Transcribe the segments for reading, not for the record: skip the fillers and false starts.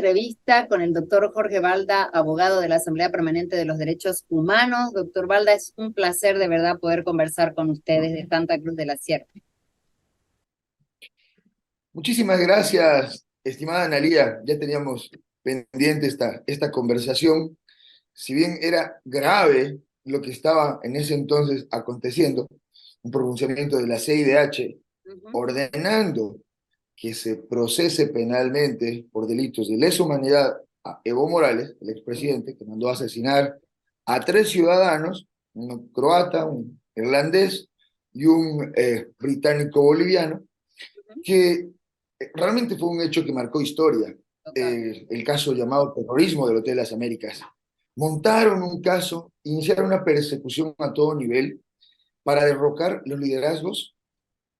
entrevista con el doctor Jorge Balda, abogado de la Asamblea Permanente de los Derechos Humanos. Doctor Balda, es un placer de verdad poder conversar con ustedes de Santa Cruz de la Sierra. Muchísimas gracias, estimada Analía. Ya teníamos pendiente esta conversación. Si bien era grave lo que estaba en ese entonces aconteciendo, un pronunciamiento de la CIDH ordenando que se procese penalmente por delitos de lesa humanidad a Evo Morales, el expresidente, que mandó a asesinar a 3 ciudadanos, un croata, un irlandés y un británico boliviano, que realmente fue un hecho que marcó historia. El caso llamado terrorismo del Hotel Las Américas. Montaron un caso, iniciaron una persecución a todo nivel para derrocar los liderazgos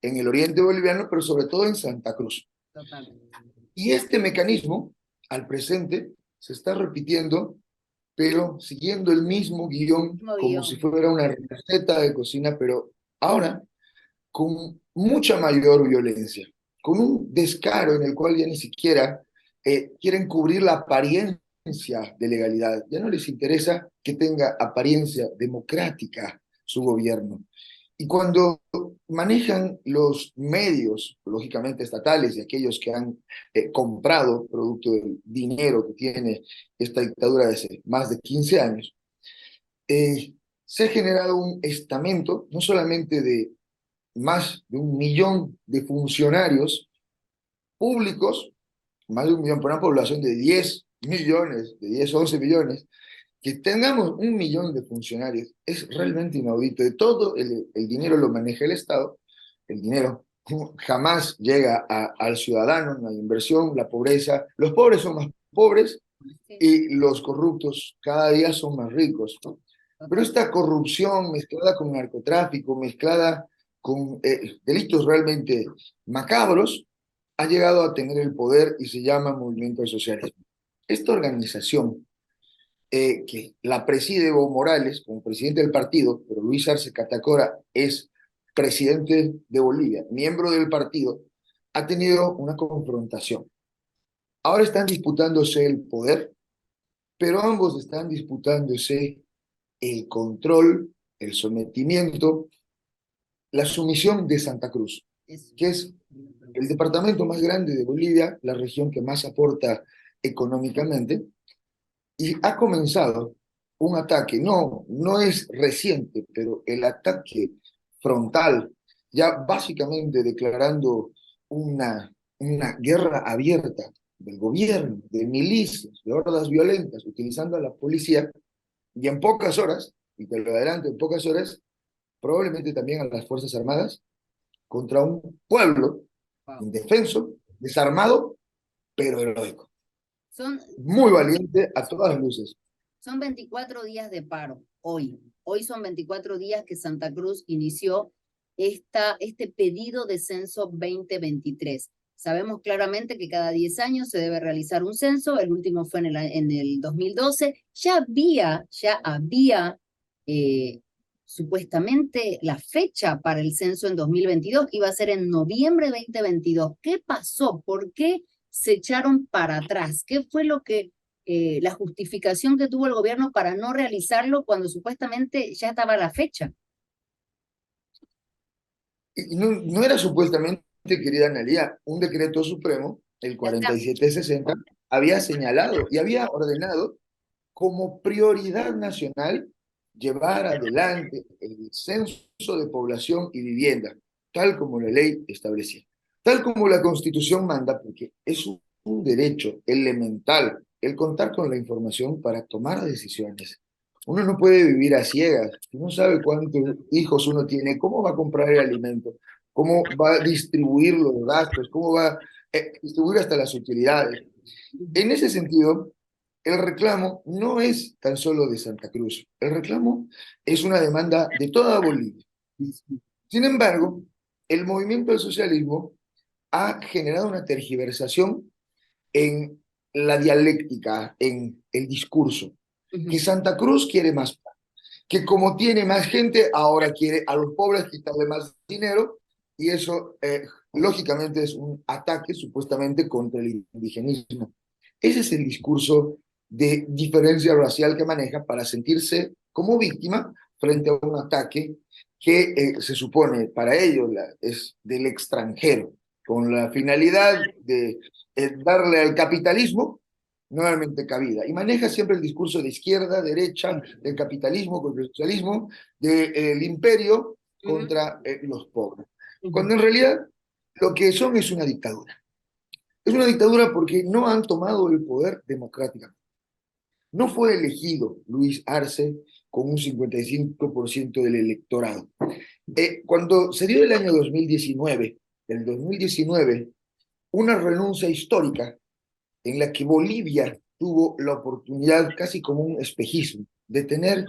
en el oriente boliviano, pero sobre todo en Santa Cruz. Y este mecanismo, al presente, se está repitiendo, pero siguiendo el mismo guión, como si fuera una receta de cocina, pero ahora con mucha mayor violencia, con un descaro en el cual ya ni siquiera quieren cubrir la apariencia de legalidad. Ya no les interesa que tenga apariencia democrática su gobierno. Y cuando manejan los medios, lógicamente estatales, y aquellos que han comprado producto del dinero que tiene esta dictadura de hace más de 15 años, se ha generado un estamento, no solamente de más de 1 millón de funcionarios públicos, más de 1 millón por una población de 10 millones, de 10 o 11 millones, que tengamos 1 millón de funcionarios es realmente inaudito. De todo el dinero lo maneja el Estado, el dinero jamás llega al ciudadano, no hay inversión, la pobreza, los pobres son más pobres y los corruptos cada día son más ricos, ¿no? Pero esta corrupción mezclada con narcotráfico, mezclada con delitos realmente macabros, ha llegado a tener el poder y se llama Movimiento al Socialismo. Esta organización, que la preside Evo Morales como presidente del partido, pero Luis Arce Catacora es presidente de Bolivia, miembro del partido, ha tenido una confrontación. Ahora están disputándose el poder, pero ambos están disputándose el control, el sometimiento, la sumisión de Santa Cruz, que es el departamento más grande de Bolivia, la región que más aporta económicamente, y ha comenzado un ataque, no es reciente, pero el ataque frontal, ya básicamente declarando una guerra abierta del gobierno, de milicias, de hordas violentas, utilizando a la policía, y en pocas horas, y te lo adelanto, en pocas horas, probablemente también a las Fuerzas Armadas, contra un pueblo indefenso, desarmado, pero heroico. Muy valiente a todas luces. Son 24 días de paro, hoy. Hoy son 24 días que Santa Cruz inició este pedido de censo 2023. Sabemos claramente que cada 10 años se debe realizar un censo, el último fue en el 2012. Ya había supuestamente la fecha para el censo en 2022, iba a ser en noviembre de 2022. ¿Qué pasó? ¿Por qué se echaron para atrás? ¿Qué fue la justificación que tuvo el gobierno para no realizarlo cuando supuestamente ya estaba la fecha? Y no era supuestamente, querida Analia, un decreto supremo, el 4760, había señalado y había ordenado como prioridad nacional llevar adelante el censo de población y vivienda, tal como la ley establecía, tal como la Constitución manda, porque es un derecho elemental el contar con la información para tomar decisiones. Uno no puede vivir a ciegas, si no sabe cuántos hijos uno tiene, cómo va a comprar el alimento, cómo va a distribuir los gastos, cómo va a distribuir hasta las utilidades. En ese sentido, el reclamo no es tan solo de Santa Cruz, el reclamo es una demanda de toda Bolivia. Sin embargo, el movimiento del socialismo ha generado una tergiversación en la dialéctica, en el discurso, que Santa Cruz quiere más, que como tiene más gente, ahora quiere a los pobres quitarle más dinero, y eso lógicamente es un ataque supuestamente contra el indigenismo. Ese es el discurso de diferencia racial que maneja para sentirse como víctima frente a un ataque que se supone para ellos es del extranjero, con la finalidad de darle al capitalismo nuevamente cabida. Y maneja siempre el discurso de izquierda, derecha, del capitalismo contra el socialismo, del imperio contra los pobres. Cuando en realidad lo que son es una dictadura. Es una dictadura porque no han tomado el poder democráticamente. No fue elegido Luis Arce con un 55% del electorado. Cuando se dio el año 2019, el 2019, una renuncia histórica en la que Bolivia tuvo la oportunidad, casi como un espejismo, de tener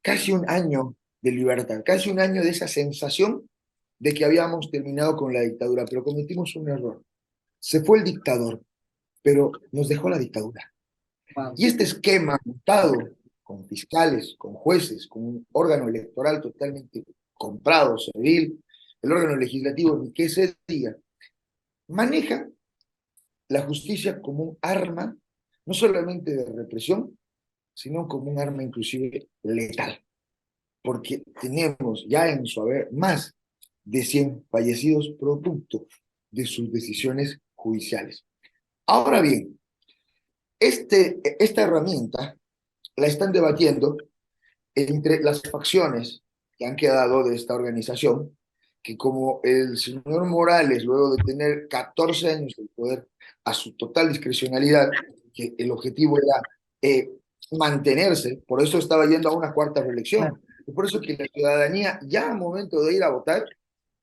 casi un año de libertad, casi un año de esa sensación de que habíamos terminado con la dictadura, pero cometimos un error. Se fue el dictador, pero nos dejó la dictadura. Wow. Y este esquema montado con fiscales, con jueces, con un órgano electoral totalmente comprado, servil, el órgano legislativo, ni qué se diga, maneja la justicia como un arma, no solamente de represión, sino como un arma inclusive letal, porque tenemos ya en su haber más de 100 fallecidos producto de sus decisiones judiciales. Ahora bien, esta herramienta la están debatiendo entre las facciones que han quedado de esta organización, que como el señor Morales, luego de tener 14 años de poder a su total discrecionalidad, que el objetivo era mantenerse, por eso estaba yendo a una cuarta reelección, y por eso que la ciudadanía ya al momento de ir a votar,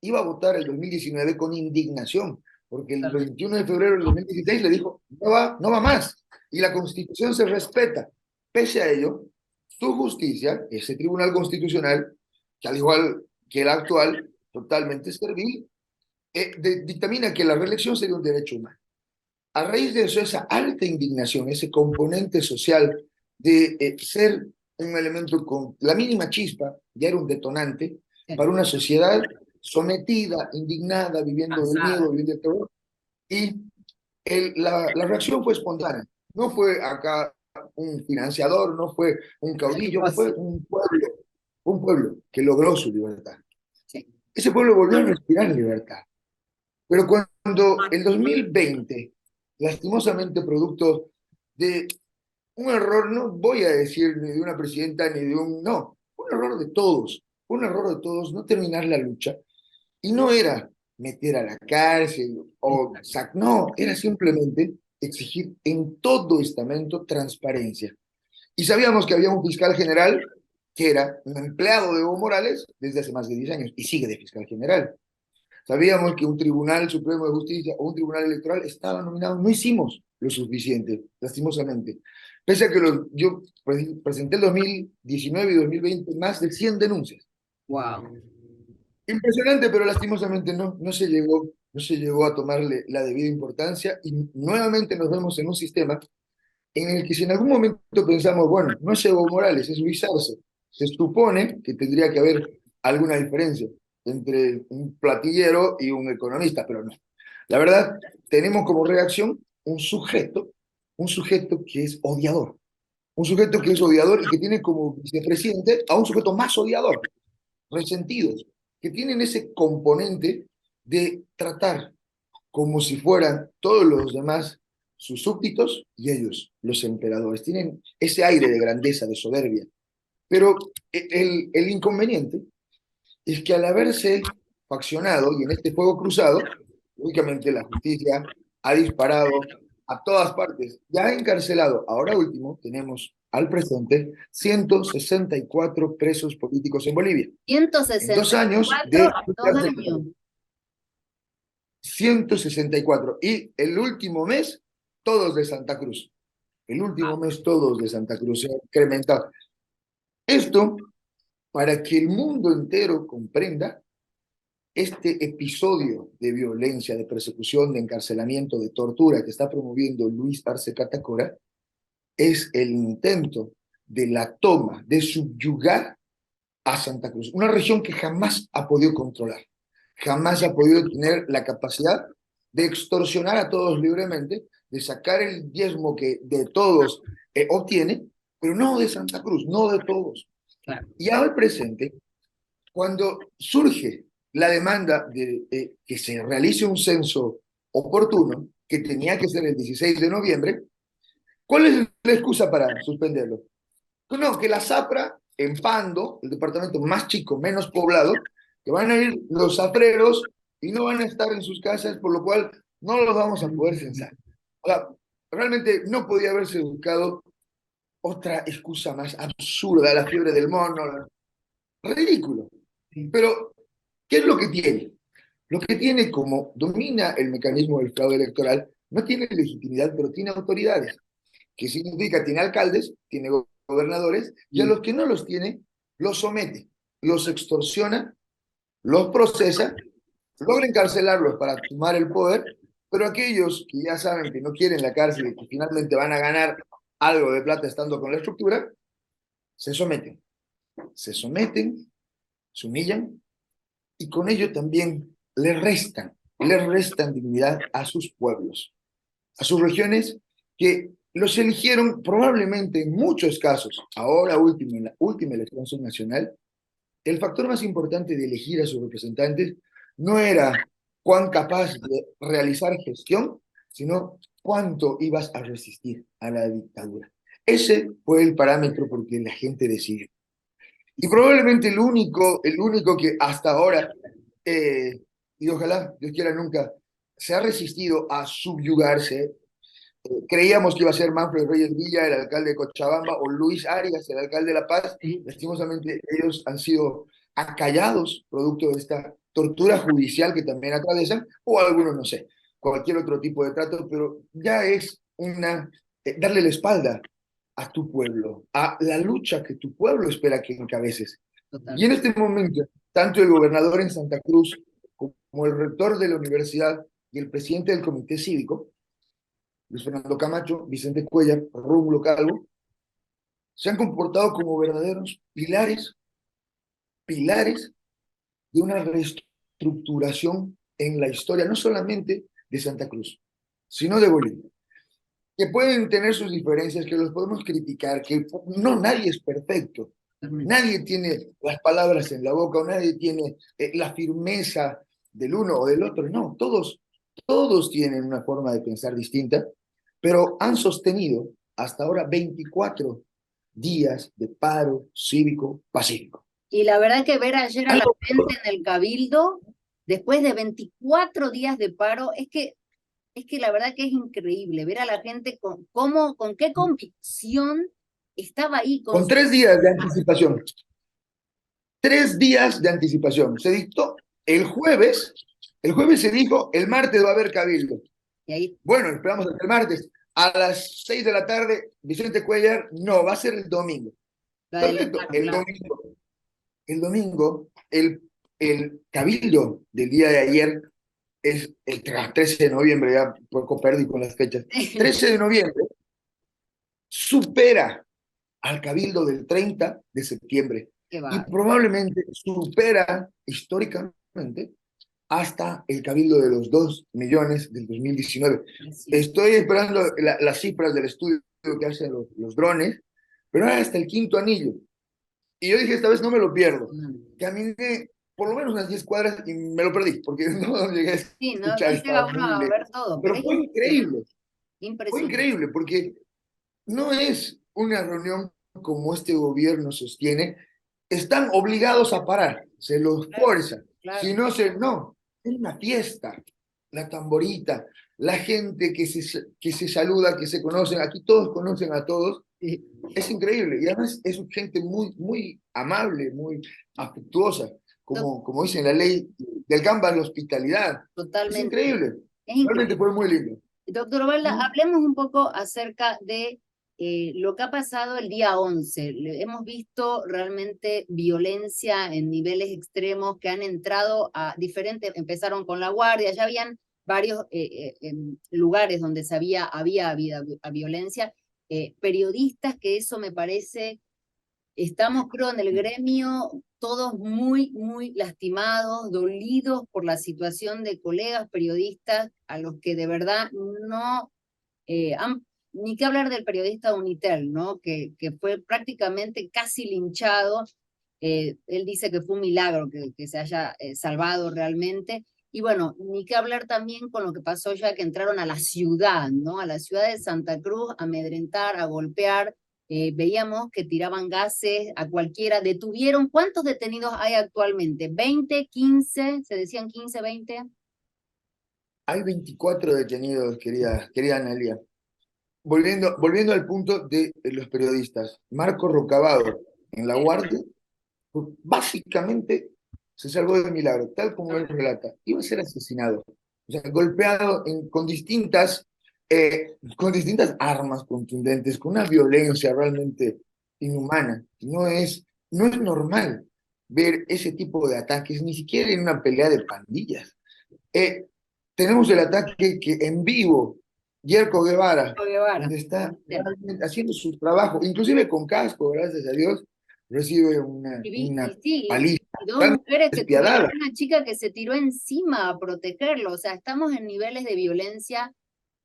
iba a votar el 2019 con indignación, porque el 21 de febrero del 2016 le dijo, no va más, y la Constitución se respeta. Pese a ello, su justicia, ese Tribunal Constitucional, que al igual que el actual, totalmente servil, dictamina que la reelección sería un derecho humano. A raíz de eso, esa alta indignación, ese componente social de ser un elemento con la mínima chispa, ya era un detonante para una sociedad sometida, indignada, viviendo del miedo, viviendo del terror, y la reacción fue espontánea. No fue acá un financiador, no fue un caudillo, fue un pueblo que logró su libertad. Sí. Ese pueblo volvió a respirar libertad. Pero cuando el 2020, lastimosamente producto de un error, no voy a decir ni de una presidenta ni de un, no, un error de todos, un error de todos, no terminar la lucha. Y no era meter a la cárcel o no, era simplemente exigir en todo estamento transparencia. Y sabíamos que había un fiscal general que era un empleado de Evo Morales desde hace más de 10 años y sigue de fiscal general. Sabíamos que un Tribunal Supremo de Justicia o un Tribunal Electoral estaba nominado. No hicimos lo suficiente, lastimosamente. Pese a que yo presenté el 2019 y 2020 más de 100 denuncias. Wow. Impresionante, pero lastimosamente no se llegó a tomarle la debida importancia y nuevamente nos vemos en un sistema en el que si en algún momento pensamos, bueno, no es Evo Morales, es Luis Arce, se supone que tendría que haber alguna diferencia entre un platillero y un economista, pero no. La verdad, tenemos como reacción un sujeto que es odiador, un sujeto que es odiador y que tiene como vicepresidente a un sujeto más odiador, resentidos, que tienen ese componente de tratar como si fueran todos los demás sus súbditos y ellos, los emperadores. Tienen ese aire de grandeza, de soberbia. Pero el inconveniente es que al haberse faccionado y en este fuego cruzado, únicamente la justicia ha disparado a todas partes, ya ha encarcelado. Ahora último, tenemos al presente 164 presos políticos en Bolivia. En 2 años de 2 años. 164. Y el último mes, todos de Santa Cruz. El último mes, todos de Santa Cruz. Se ha incrementado. Esto para que el mundo entero comprenda este episodio de violencia, de persecución, de encarcelamiento, de tortura que está promoviendo Luis Arce Catacora, es el intento de la toma, de subyugar a Santa Cruz, una región que jamás ha podido controlar, jamás ha podido tener la capacidad de extorsionar a todos libremente, de sacar el diezmo que de todos obtiene, pero no de Santa Cruz, no de todos. Claro. Y al presente, cuando surge la demanda de que se realice un censo oportuno, que tenía que ser el 16 de noviembre, ¿cuál es la excusa para suspenderlo? No, que la Zapra, en Pando, el departamento más chico, menos poblado, que van a ir los zafreros y no van a estar en sus casas, por lo cual no los vamos a poder censar. O sea, realmente no podía haberse buscado otra excusa más absurda, la fiebre del mono, ridículo. Pero, ¿qué es lo que tiene? Lo que tiene, como domina el mecanismo del fraude electoral, no tiene legitimidad, pero tiene autoridades. ¿Qué significa? Tiene alcaldes, tiene gobernadores, y a los que no los tiene, los somete, los extorsiona, los procesa, logra encarcelarlos para tomar el poder, pero aquellos que ya saben que no quieren la cárcel y que finalmente van a ganar algo de plata estando con la estructura, se someten. Se someten, se humillan, y con ello también le restan dignidad a sus pueblos, a sus regiones que los eligieron probablemente en muchos casos, ahora último, en la última elección subnacional, el factor más importante de elegir a sus representantes no era cuán capaz de realizar gestión, sino cuánto ibas a resistir a la dictadura. Ese fue el parámetro por que la gente decidió. Y probablemente el único que hasta ahora, y ojalá Dios quiera nunca, se ha resistido a subyugarse. Creíamos que iba a ser Manfred Reyes Villa, el alcalde de Cochabamba, o Luis Arias, el alcalde de La Paz. Lastimosamente, ellos han sido acallados producto de esta tortura judicial que también atravesan, o algunos, no sé, cualquier otro tipo de trato, pero ya es darle la espalda a tu pueblo, a la lucha que tu pueblo espera que encabeces. Total. Y en este momento, tanto el gobernador en Santa Cruz como el rector de la universidad y el presidente del comité cívico, Luis Fernando Camacho, Vicente Cuellar, Rómulo Calvo, se han comportado como verdaderos pilares de una reestructuración en la historia, no solamente de Santa Cruz, sino de Bolivia. Que pueden tener sus diferencias, que los podemos criticar, que no, nadie es perfecto, nadie tiene las palabras en la boca, o nadie tiene la firmeza del uno o del otro, no, todos tienen una forma de pensar distinta, pero han sostenido hasta ahora 24 días de paro cívico pacífico. Y la verdad que ver ayer a la Algo, gente en el Cabildo, después de 24 días de paro, es que la verdad que es increíble ver a la gente con qué convicción estaba ahí con con 3 días de anticipación, 3 días de anticipación. Se dictó el jueves se dijo, el martes va a haber cabildo. y ahí, Bueno, esperamos hasta el martes. A las 6 de la tarde, Vicente Cuellar, no, va a ser el domingo. lo Perfecto, adelantaron, claro. El domingo, el cabildo del día de ayer es el 13 de noviembre, ya poco perdí con las fechas. 13 de noviembre supera al cabildo del 30 de septiembre Qué y va. probablemente supera históricamente hasta el cabildo de los 2 millones del 2019. Estoy esperando las cifras del estudio que hacen los drones, pero era hasta el quinto anillo. Y yo dije, esta vez no me lo pierdo. Caminé por lo menos unas 10 cuadras y me lo perdí, porque no llegué a Sí, no, escuchar, no llega estaba uno muy a lejos. ver todo, pero Pero es impresionante, fue impresionante. increíble, porque no es una reunión como este gobierno sostiene, están obligados a parar, se los Claro, fuerza. claro. Si no, no, es una fiesta, la tamborita, la gente que se saluda, que se conocen, aquí todos conocen a todos, es increíble. Y además es gente muy amable, muy afectuosa, como dice en la ley del Gamba, la hospitalidad. Es Totalmente, increíble, es realmente increíble. fue muy lindo. Doctor Ovalda, ¿Mm? hablemos un poco acerca de lo que ha pasado el día 11. Hemos visto realmente violencia en niveles extremos que han entrado a diferentes, empezaron con la Guardia, ya habían varios lugares donde había habido violencia, periodistas, que eso me parece. Estamos, creo, en el gremio todos muy lastimados, dolidos por la situación de colegas periodistas a los que de verdad no ni que hablar del periodista Unitel, ¿no? Que fue prácticamente casi linchado. Él dice que fue un milagro que se haya salvado realmente. Y bueno, ni que hablar también con lo que pasó ya que entraron a la ciudad, ¿no? A la ciudad de Santa Cruz, a amedrentar, a golpear. Veíamos que tiraban gases a cualquiera. Detuvieron, ¿cuántos detenidos hay actualmente? ¿20, 15? ¿Se decían 15, 20? Hay 24 detenidos, querida Analia. Volviendo al punto de los periodistas, Marco Rocabado en La Guardia, pues, básicamente se salvó de milagro, tal como él relata. Iba a ser asesinado, o sea, golpeado con distintas armas contundentes, con una violencia realmente inhumana. No es normal ver ese tipo de ataques, ni siquiera en una pelea de pandillas. Eh, Tenemos el ataque que en vivo, Yerko Guevara, Guevara. donde está realmente haciendo su trabajo, inclusive con casco, gracias a Dios, recibe una Sí, paliza y dos realmente mujeres que tuvieron, despiadada. una chica que se tiró encima a protegerlo, o sea, estamos en niveles de violencia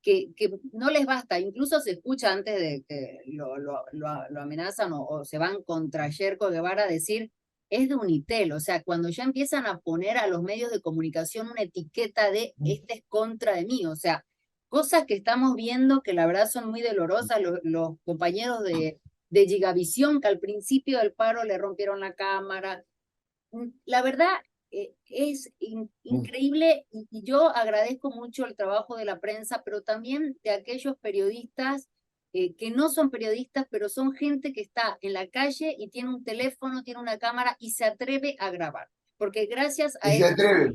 que no les basta, incluso se escucha antes de que lo amenazan o se van contra Yerko Guevara decir, es de Unitel, o sea, cuando ya empiezan a poner a los medios de comunicación una etiqueta de este es contra de mí, o sea, cosas que estamos viendo que la verdad son muy dolorosas, los compañeros de Gigavisión, que al principio del paro le rompieron la cámara. La verdad, es increíble y yo agradezco mucho el trabajo de la prensa, pero también de aquellos periodistas que no son periodistas, pero son gente que está en la calle y tiene un teléfono, tiene una cámara y se atreve a grabar. Porque gracias a Y se eso atreve.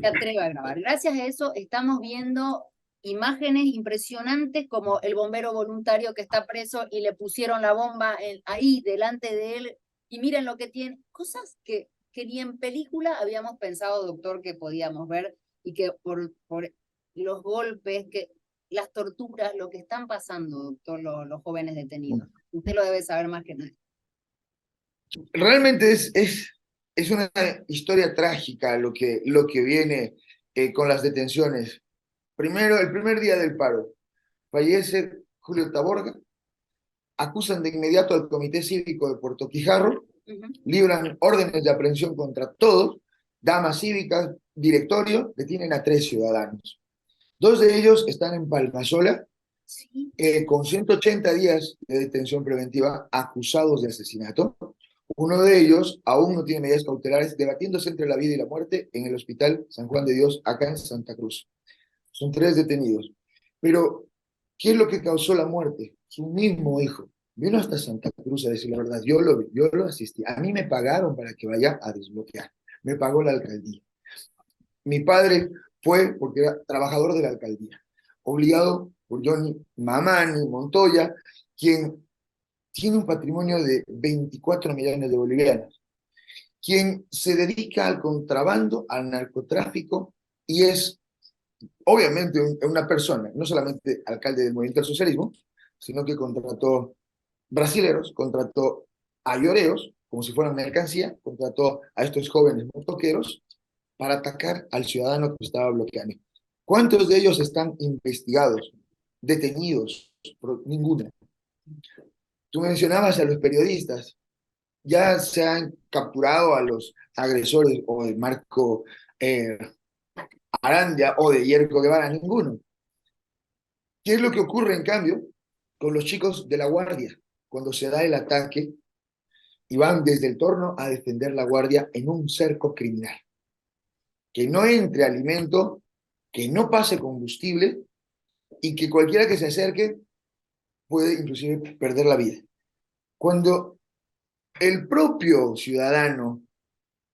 se atreve a grabar. Gracias a eso estamos viendo imágenes impresionantes como el bombero voluntario que está preso y le pusieron la bomba ahí delante de él y miren lo que tiene, cosas que ni en película habíamos pensado, doctor, que podíamos ver y que por los golpes, que las torturas, lo que están pasando, doctor, los jóvenes detenidos. Usted lo debe saber más que nadie. Realmente es una historia trágica lo que viene con las detenciones. Primero, el primer día del paro, fallece Julio Taborga, acusan de inmediato al Comité Cívico de Puerto Quijarro, libran órdenes de aprehensión contra todos, damas cívicas, directorio, detienen a 3 ciudadanos. Dos de ellos están en Palmasola, Sí. con 180 días de detención preventiva, acusados de asesinato. Uno de ellos aún no tiene medidas cautelares, debatiéndose entre la vida y la muerte en el Hospital San Juan de Dios, acá en Santa Cruz. Son 3 detenidos. Pero, ¿qué es lo que causó la muerte? Su mismo hijo. Vino hasta Santa Cruz a decir la verdad. Yo lo vi, yo lo asistí. A mí me pagaron para que vaya a desbloquear. Me pagó la alcaldía. Mi padre fue porque era trabajador de la alcaldía, obligado por Johnny Mamani Montoya, quien tiene un patrimonio de 24 millones de bolivianos, quien se dedica al contrabando, al narcotráfico y es obviamente una persona, no solamente alcalde del movimiento del socialismo, sino que contrató brasileros, contrató a lloreos, como si fueran mercancía, contrató a estos jóvenes motoqueros para atacar al ciudadano que estaba bloqueando. ¿Cuántos de ellos están investigados, detenidos? Ninguno. Tú mencionabas a los periodistas, ya se han capturado a los agresores o de Marco Arandia o de Yerko Guevara, ninguno. ¿Qué es lo que ocurre, en cambio, con los chicos de la guardia cuando se da el ataque y van desde el torno a defender la guardia en un cerco criminal? Que no entre alimento, que no pase combustible y que cualquiera que se acerque puede inclusive perder la vida. Cuando el propio ciudadano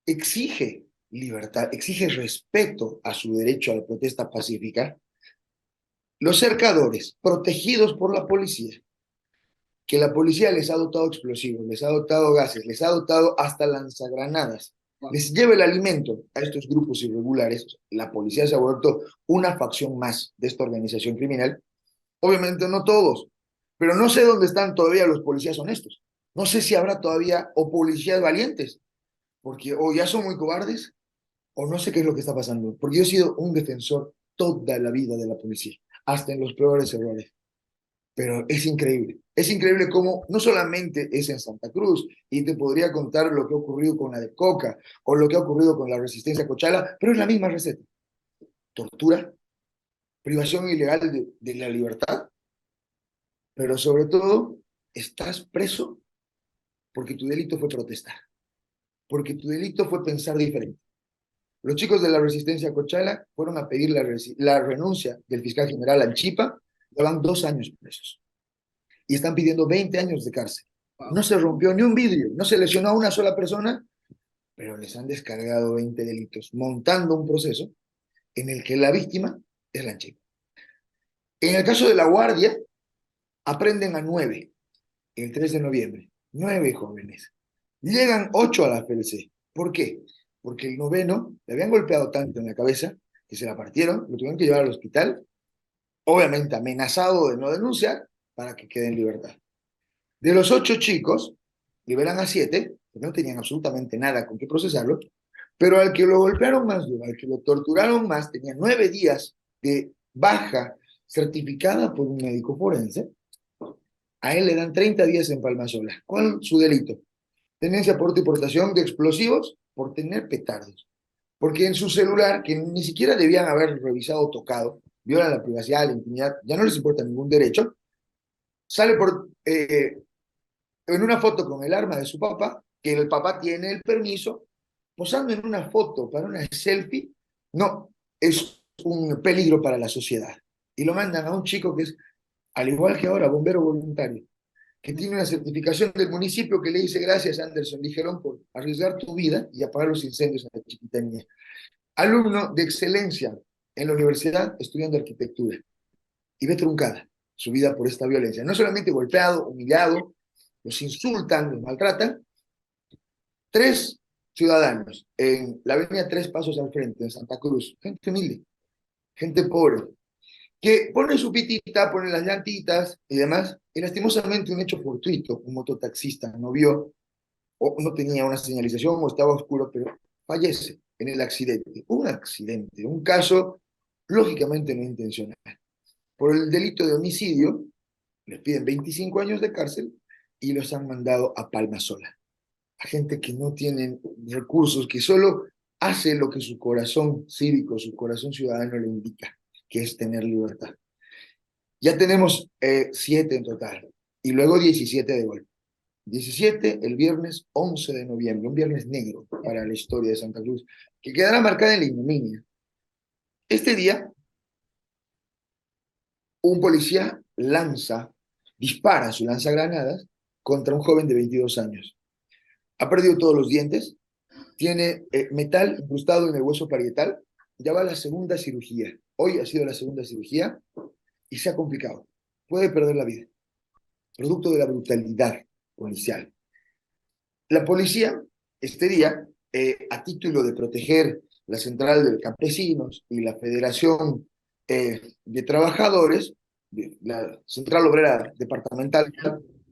exige libertad, exige respeto a su derecho a la protesta pacífica, los cercadores, protegidos por la policía, que la policía les ha dotado explosivos, les ha dotado gases, les ha dotado hasta lanzagranadas, les lleva el alimento a estos grupos irregulares, la policía se ha vuelto una facción más de esta organización criminal. Obviamente no todos, pero no sé dónde están todavía los policías honestos. No sé si habrá todavía o policías valientes, porque o ya son muy cobardes o no sé qué es lo que está pasando, porque yo he sido un defensor toda la vida de la policía, hasta en los peores errores. pero es increíble cómo no solamente es en Santa Cruz, y te podría contar lo que ha ocurrido con la de Coca, o lo que ha ocurrido con la resistencia Cochala, pero es la misma receta: tortura, privación ilegal de la libertad, pero sobre todo estás preso porque tu delito fue protestar, porque tu delito fue pensar diferente. Los chicos de la resistencia Cochala fueron a pedir la renuncia del fiscal general Anchipa, llevan 2 años presos y están pidiendo 20 años de cárcel. Wow. No se rompió ni un vidrio, no se lesionó a una sola persona, pero les han descargado 20 delitos, montando un proceso en el que la víctima es la Anchipa. En el caso de La Guardia, aprenden a 9 el 3 de noviembre, 9 jóvenes. Llegan 8 a la FLC. ¿Por qué? Porque el noveno le habían golpeado tanto en la cabeza que se la partieron, lo tuvieron que llevar al hospital, obviamente amenazado de no denunciar para que quede en libertad. De los 8 chicos, liberan a 7, que no tenían absolutamente nada con qué procesarlo, pero al que lo golpearon más duro, al que lo torturaron más, tenía 9 días de baja certificada por un médico forense. A él le dan 30 días en Palmasola. ¿Cuál es su delito? Tenencia, porte y portación de explosivos por tener petardos. Porque en su celular, que ni siquiera debían haber revisado o tocado, violan la privacidad, la intimidad, ya no les importa ningún derecho, sale en una foto con el arma de su papá, que el papá tiene el permiso, posando en una foto para una selfie. No, es un peligro para la sociedad. Y lo mandan a un chico que es, al igual que ahora, bombero voluntario, que tiene una certificación del municipio que le dice: gracias, Anderson Ligerón, por arriesgar tu vida y apagar los incendios en la Chiquitanía. Alumno de excelencia en la universidad, estudiando arquitectura, y ve truncada su vida por esta violencia. No solamente golpeado, humillado, los insultan, los maltratan. 3 ciudadanos en la avenida Tres Pasos al Frente, en Santa Cruz, gente humilde, gente pobre, que pone su pitita, pone las llantitas y demás, y lastimosamente un hecho fortuito: un mototaxista no vio o no tenía una señalización o estaba oscuro, pero fallece en el accidente. Un accidente, un caso lógicamente no intencional. Por el delito de homicidio, les piden 25 años de cárcel y los han mandado a Palma Sola. A gente que no tiene recursos, que solo hace lo que su corazón cívico, su corazón ciudadano le indica, que es tener libertad. Ya tenemos 7 en total, y luego 17 de golpe. 17 el viernes 11 de noviembre, un viernes negro para la historia de Santa Cruz, que quedará marcada en la ignominia. Este día, un policía dispara su lanzagranadas contra un joven de 22 años. Ha perdido todos los dientes, tiene metal incrustado en el hueso parietal, ya va a la segunda cirugía. Hoy ha sido la segunda cirugía y se ha complicado. Puede perder la vida, producto de la brutalidad policial. La policía, este día, a título de proteger la Central de Campesinos y la Federación de Trabajadores, de la Central Obrera Departamental,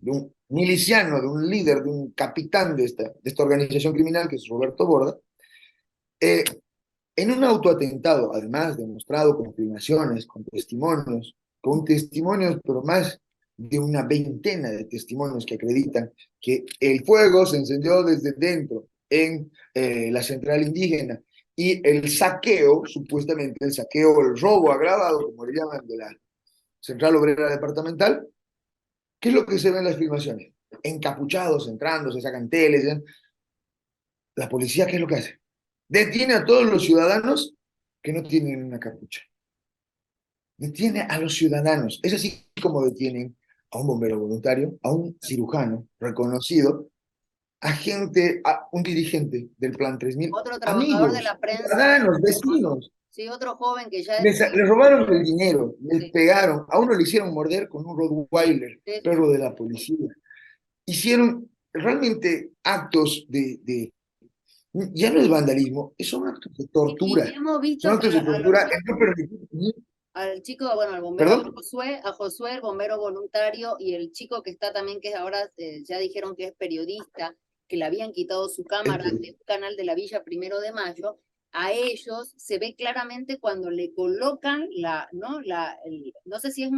de un miliciano, de un líder, de un capitán de esta organización criminal, que es Roberto Borda, eh, en un autoatentado, además demostrado con filmaciones, con testimonios, pero más de una veintena de testimonios que acreditan que el fuego se encendió desde dentro en la central indígena, y el saqueo, supuestamente el saqueo, el robo agravado, como le llaman, de la central obrera departamental. ¿Qué es lo que se ve en las filmaciones? Encapuchados, entrando, se sacan teles. La policía, ¿qué es lo que hace? Detiene a todos los ciudadanos que no tienen una capucha. Detiene a los ciudadanos. Es así como detienen a un bombero voluntario, a un cirujano reconocido, a un dirigente del Plan 3000, Otro trabajador de amigos, la prensa, ciudadanos, vecinos. sí, otro joven que ya Les robaron el dinero, les sí, pegaron, a uno le hicieron morder con un Rottweiler, sí. perro de la policía. Hicieron realmente actos ya no es vandalismo, son actos de tortura. Y hemos visto Son actos de tortura en no permitir. al chico, bueno, al bombero, ¿Perdón? a Josué, el bombero voluntario, y el chico que está también, que ahora ya dijeron que es periodista, que le habían quitado su cámara de un canal de la Villa Primero de Mayo, a ellos se ve claramente cuando le colocan no sé si es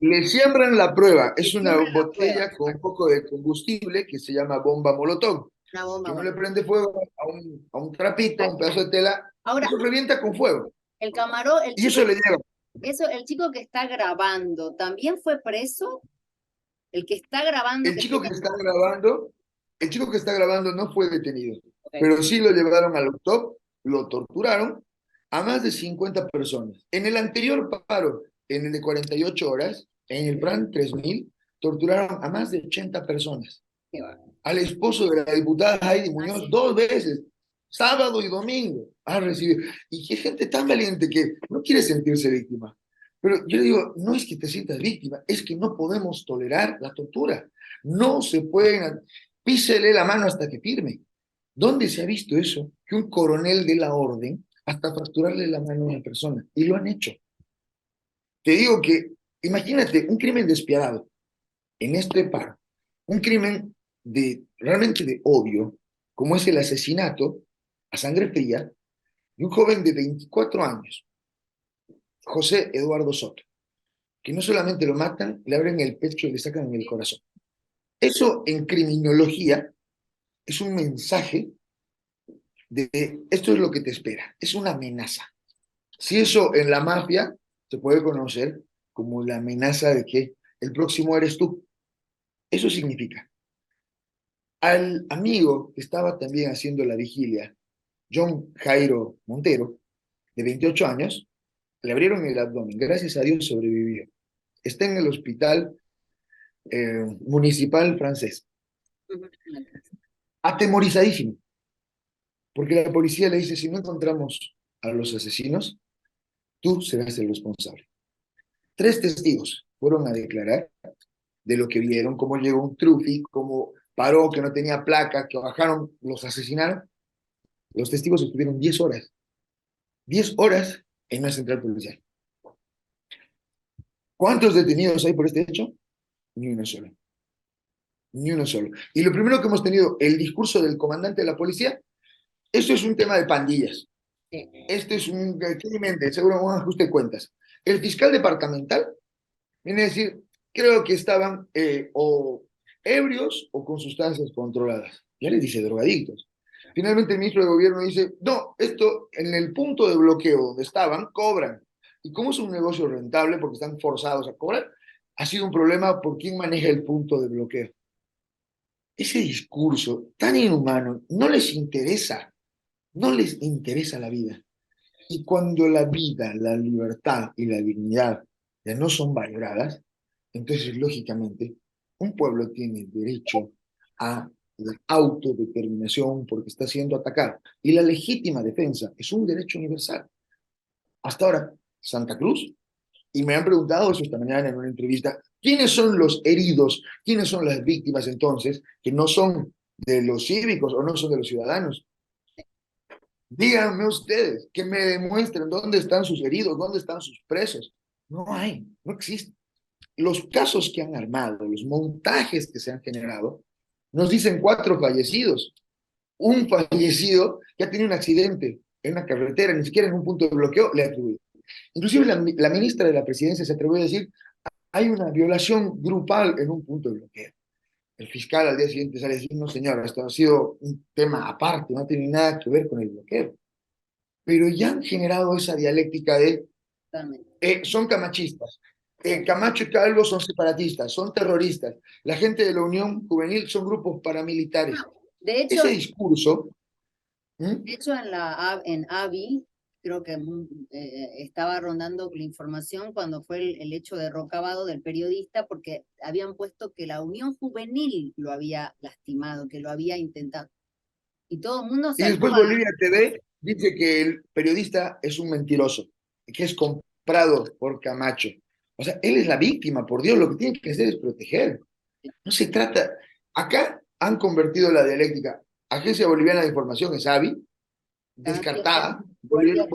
Le siembran la prueba. Es una siembra la prueba, botella con un poco de combustible que se llama bomba molotov, una bomba. que uno le Bueno. prende fuego a un trapito, a un pedazo de tela, Ahora, eso revienta con fuego. el camarón, Y eso le lleva. el chico que está grabando, ¿también fue preso? El que está grabando El que chico tiene... que está grabando, el chico que está grabando no fue detenido, Okay. pero sí lo llevaron al top, lo torturaron a más de 50 personas. En el anterior paro, en el de 48 horas, en el plan 3000, torturaron a más de 80 personas. Qué va. Al esposo de la diputada Heidi Ah, Muñoz sí. 2 veces, sábado y domingo, ha recibido. Y qué gente tan valiente que no quiere sentirse víctima. Pero yo le digo, no es que te sientas víctima, es que no podemos tolerar la tortura. No se pueden, písele la mano hasta que firme. ¿Dónde se ha visto eso? Que un coronel de la orden hasta fracturarle la mano a una persona. Y lo han hecho. Te digo que, imagínate, un crimen despiadado en este paro, un crimen realmente de odio, como es el asesinato a sangre fría de un joven de 24 años, José Eduardo Soto, que no solamente lo matan, le abren el pecho y le sacan el corazón. Eso en criminología es un mensaje de esto es lo que te espera, es una amenaza. Si eso en la mafia se puede conocer como la amenaza de que el próximo eres tú, eso significa. Al amigo que estaba también haciendo la vigilia, John Jairo Montero, de 28 años, le abrieron el abdomen. Gracias a Dios sobrevivió. Está en el hospital municipal francés. Atemorizadísimo, porque la policía le dice, si no encontramos a los asesinos, tú serás el responsable. 3 testigos fueron a declarar de lo que vieron, cómo llegó un trufi, cómo paró, que no tenía placa, que bajaron, los asesinaron. Los testigos estuvieron 10 horas. 10 horas en una central policial. ¿Cuántos detenidos hay por este hecho? Ni uno solo. Ni uno solo. Y lo primero que hemos tenido, el discurso del comandante de la policía, esto es un tema de pandillas. Sí. Este es un crimen de seguro un ajuste de cuentas. El fiscal departamental viene a decir, creo que estaban o ebrios o con sustancias controladas. Ya les dice drogadictos. Finalmente el ministro de Gobierno dice, no, esto en el punto de bloqueo donde estaban, cobran. Y como es un negocio rentable porque están forzados a cobrar, ha sido un problema por quién maneja el punto de bloqueo. Ese discurso tan inhumano no les interesa la vida. Y cuando la vida, la libertad y la dignidad ya no son valoradas, entonces lógicamente un pueblo tiene derecho a la autodeterminación porque está siendo atacado. Y la legítima defensa es un derecho universal. Hasta ahora, Santa Cruz, y me han preguntado eso esta mañana en una entrevista, ¿quiénes son los heridos? ¿Quiénes son las víctimas entonces que no son de los cívicos o no son de los ciudadanos? Díganme ustedes, que me demuestren dónde están sus heridos, dónde están sus presos. No hay, no existe. Los casos que han armado, los montajes que se han generado, nos dicen 4 fallecidos. Un fallecido que ha tenido un accidente en una carretera, ni siquiera en un punto de bloqueo, le atribuye. Inclusive la ministra de la presidencia se atrevió a decir, hay una violación grupal en un punto de bloqueo. El fiscal al día siguiente sale a decir, no señora, esto ha sido un tema aparte, no tiene nada que ver con el bloqueo. Pero ya han generado esa dialéctica de son camachistas, Camacho y Calvo son separatistas, son terroristas, la gente de la Unión Juvenil son grupos paramilitares. De hecho, Ese discurso... de hecho en AVI, creo que estaba rondando la información cuando fue el hecho de Rocabado del periodista, porque habían puesto que la Unión Juvenil lo había lastimado, que lo había intentado. Y todo el mundo Y saltó después Bolivia TV dice que el periodista es un mentiroso, que es comprado por Camacho. O sea, él es la víctima, por Dios, lo que tiene que hacer es proteger. No se trata... Acá han convertido la dialéctica. Agencia Boliviana de Información es AVI, descartada. Bolivia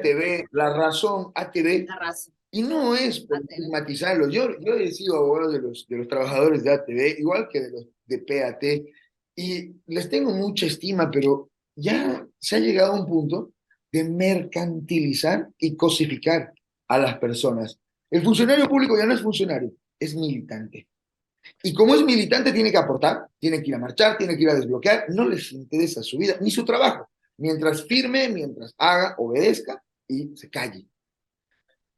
TV, La Razón, ATV. La Razón. Y no es por estigmatizarlos. Yo he sido abogado de los trabajadores de ATV, igual que de los de PAT, y les tengo mucha estima, pero ya se ha llegado a un punto de mercantilizar y cosificar a las personas. El funcionario público ya no es funcionario, es militante. Y como es militante, tiene que aportar, tiene que ir a marchar, tiene que ir a desbloquear, no les interesa su vida ni su trabajo, mientras firme, mientras haga, obedezca y se calle.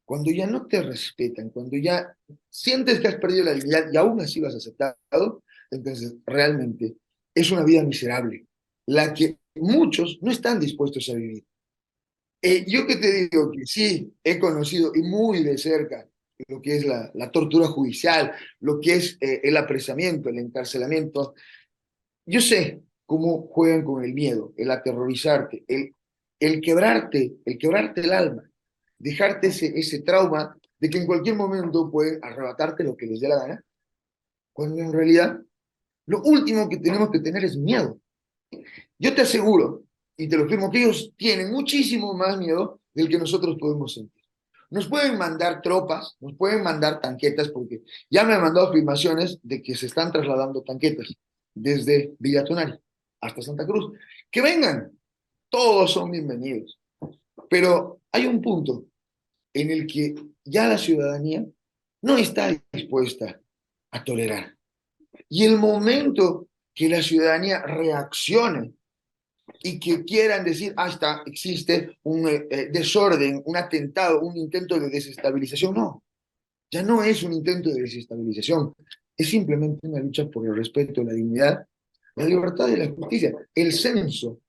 Cuando ya no te respetan, cuando ya sientes que has perdido la dignidad y aún así lo has aceptado, entonces realmente es una vida miserable, la que muchos no están dispuestos a vivir. Yo que te digo que sí, he conocido y muy de cerca lo que es la tortura judicial, lo que es el apresamiento, el encarcelamiento. Yo sé cómo juegan con el miedo, el aterrorizarte, el quebrarte el alma, dejarte ese trauma de que en cualquier momento pueden arrebatarte lo que les dé la gana, cuando en realidad lo último que tenemos que tener es miedo. Yo te aseguro, y te lo firmo, que ellos tienen muchísimo más miedo del que nosotros podemos sentir. Nos pueden mandar tropas, nos pueden mandar tanquetas, porque ya me han mandado afirmaciones de que se están trasladando tanquetas desde Villa Tonari hasta Santa Cruz. Que vengan, todos son bienvenidos. Pero hay un punto en el que ya la ciudadanía no está dispuesta a tolerar. Y el momento que la ciudadanía reaccione y que quieran decir, está, existe un desorden, un atentado, un intento de desestabilización. No, ya no es un intento de desestabilización, es simplemente una lucha por el respeto, la dignidad, la libertad y la justicia. El censo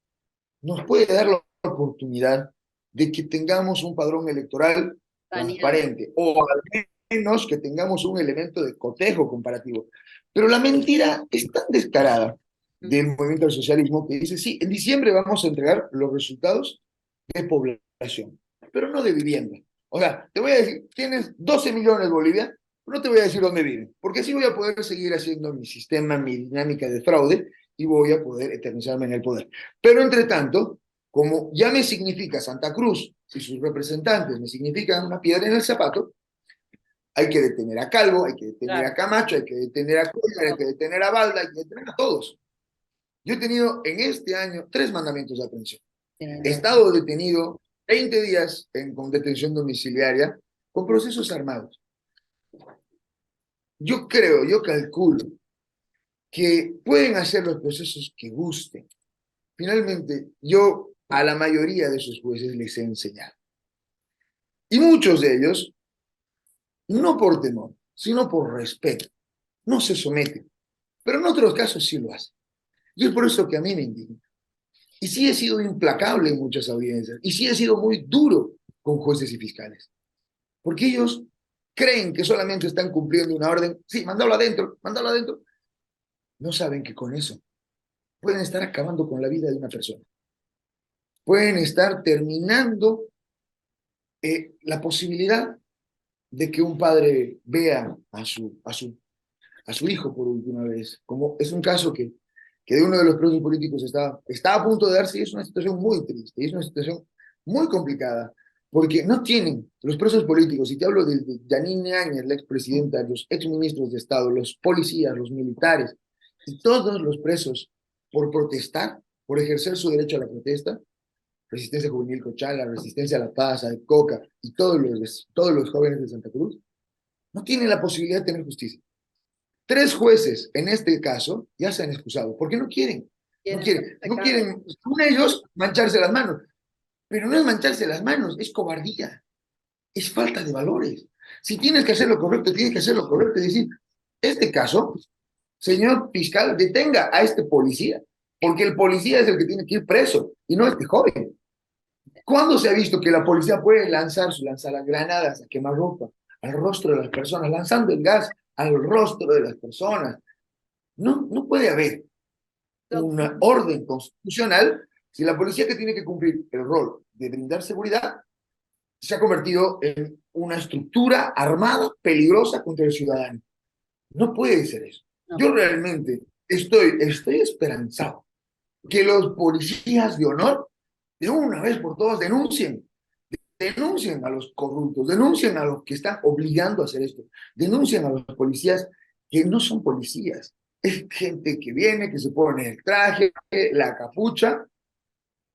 nos puede dar la oportunidad de que tengamos un padrón electoral Saneado. transparente, o al menos que tengamos un elemento de cotejo comparativo. Pero la mentira es tan descarada del movimiento del socialismo que dice, sí, en diciembre vamos a entregar los resultados de población, pero no de vivienda. O sea, te voy a decir, tienes 12 millones Bolivia, no te voy a decir dónde viven, porque así voy a poder seguir haciendo mi sistema, mi dinámica de fraude y voy a poder eternizarme en el poder. Pero entre tanto, como ya me significa Santa Cruz y sus representantes me significan una piedra en el zapato, hay que detener a Calvo, hay que detener a Camacho, hay que detener a Colmer, hay que detener a Balda, hay que detener a todos. Yo he tenido en este año 3 mandamientos de aprehensión. He estado detenido 20 días con detención domiciliaria con procesos armados. Yo creo, yo calculo que pueden hacer los procesos que gusten. Finalmente, yo a la mayoría de esos jueces les he enseñado. Y muchos de ellos, no por temor, sino por respeto, no se someten. Pero en otros casos sí lo hacen. Y es por eso que a mí me indigna. Y sí he sido implacable en muchas audiencias. Y sí he sido muy duro con jueces y fiscales. Porque ellos creen que solamente están cumpliendo una orden. Sí, mándalo adentro, mándalo adentro. No saben que con eso pueden estar acabando con la vida de una persona. Pueden estar terminando la posibilidad de que un padre vea a su hijo por última vez. Como es un caso que de uno de los presos políticos está a punto de darse y es una situación muy triste, y es una situación muy complicada, porque no tienen los presos políticos, y te hablo de Yanine Áñez, la expresidenta, los exministros de Estado, los policías, los militares, y todos los presos por protestar, por ejercer su derecho a la protesta, Resistencia Juvenil Cochala, Resistencia a la Paz, de Coca, y todos los jóvenes de Santa Cruz, no tienen la posibilidad de tener justicia. 3 jueces en este caso ya se han excusado, porque no quieren, no quieren, según ellos, mancharse las manos. Pero no es mancharse las manos, es cobardía, es falta de valores. Si tienes que hacer lo correcto, tienes que hacer lo correcto y decir, este caso, señor fiscal, detenga a este policía, porque el policía es el que tiene que ir preso y no este joven. ¿Cuándo se ha visto que la policía puede lanzar las granadas a quemarropa al rostro de las personas, lanzando el gas al rostro de las personas? No, no puede haber una orden constitucional si la policía, que tiene que cumplir el rol de brindar seguridad, se ha convertido en una estructura armada peligrosa contra el ciudadano. No puede ser eso. No. Yo realmente estoy esperanzado que los policías de honor de una vez por todas denuncien a los corruptos, denuncien a los que están obligando a hacer esto, denuncien a los policías que no son policías, es gente que viene, que se pone el traje, la capucha,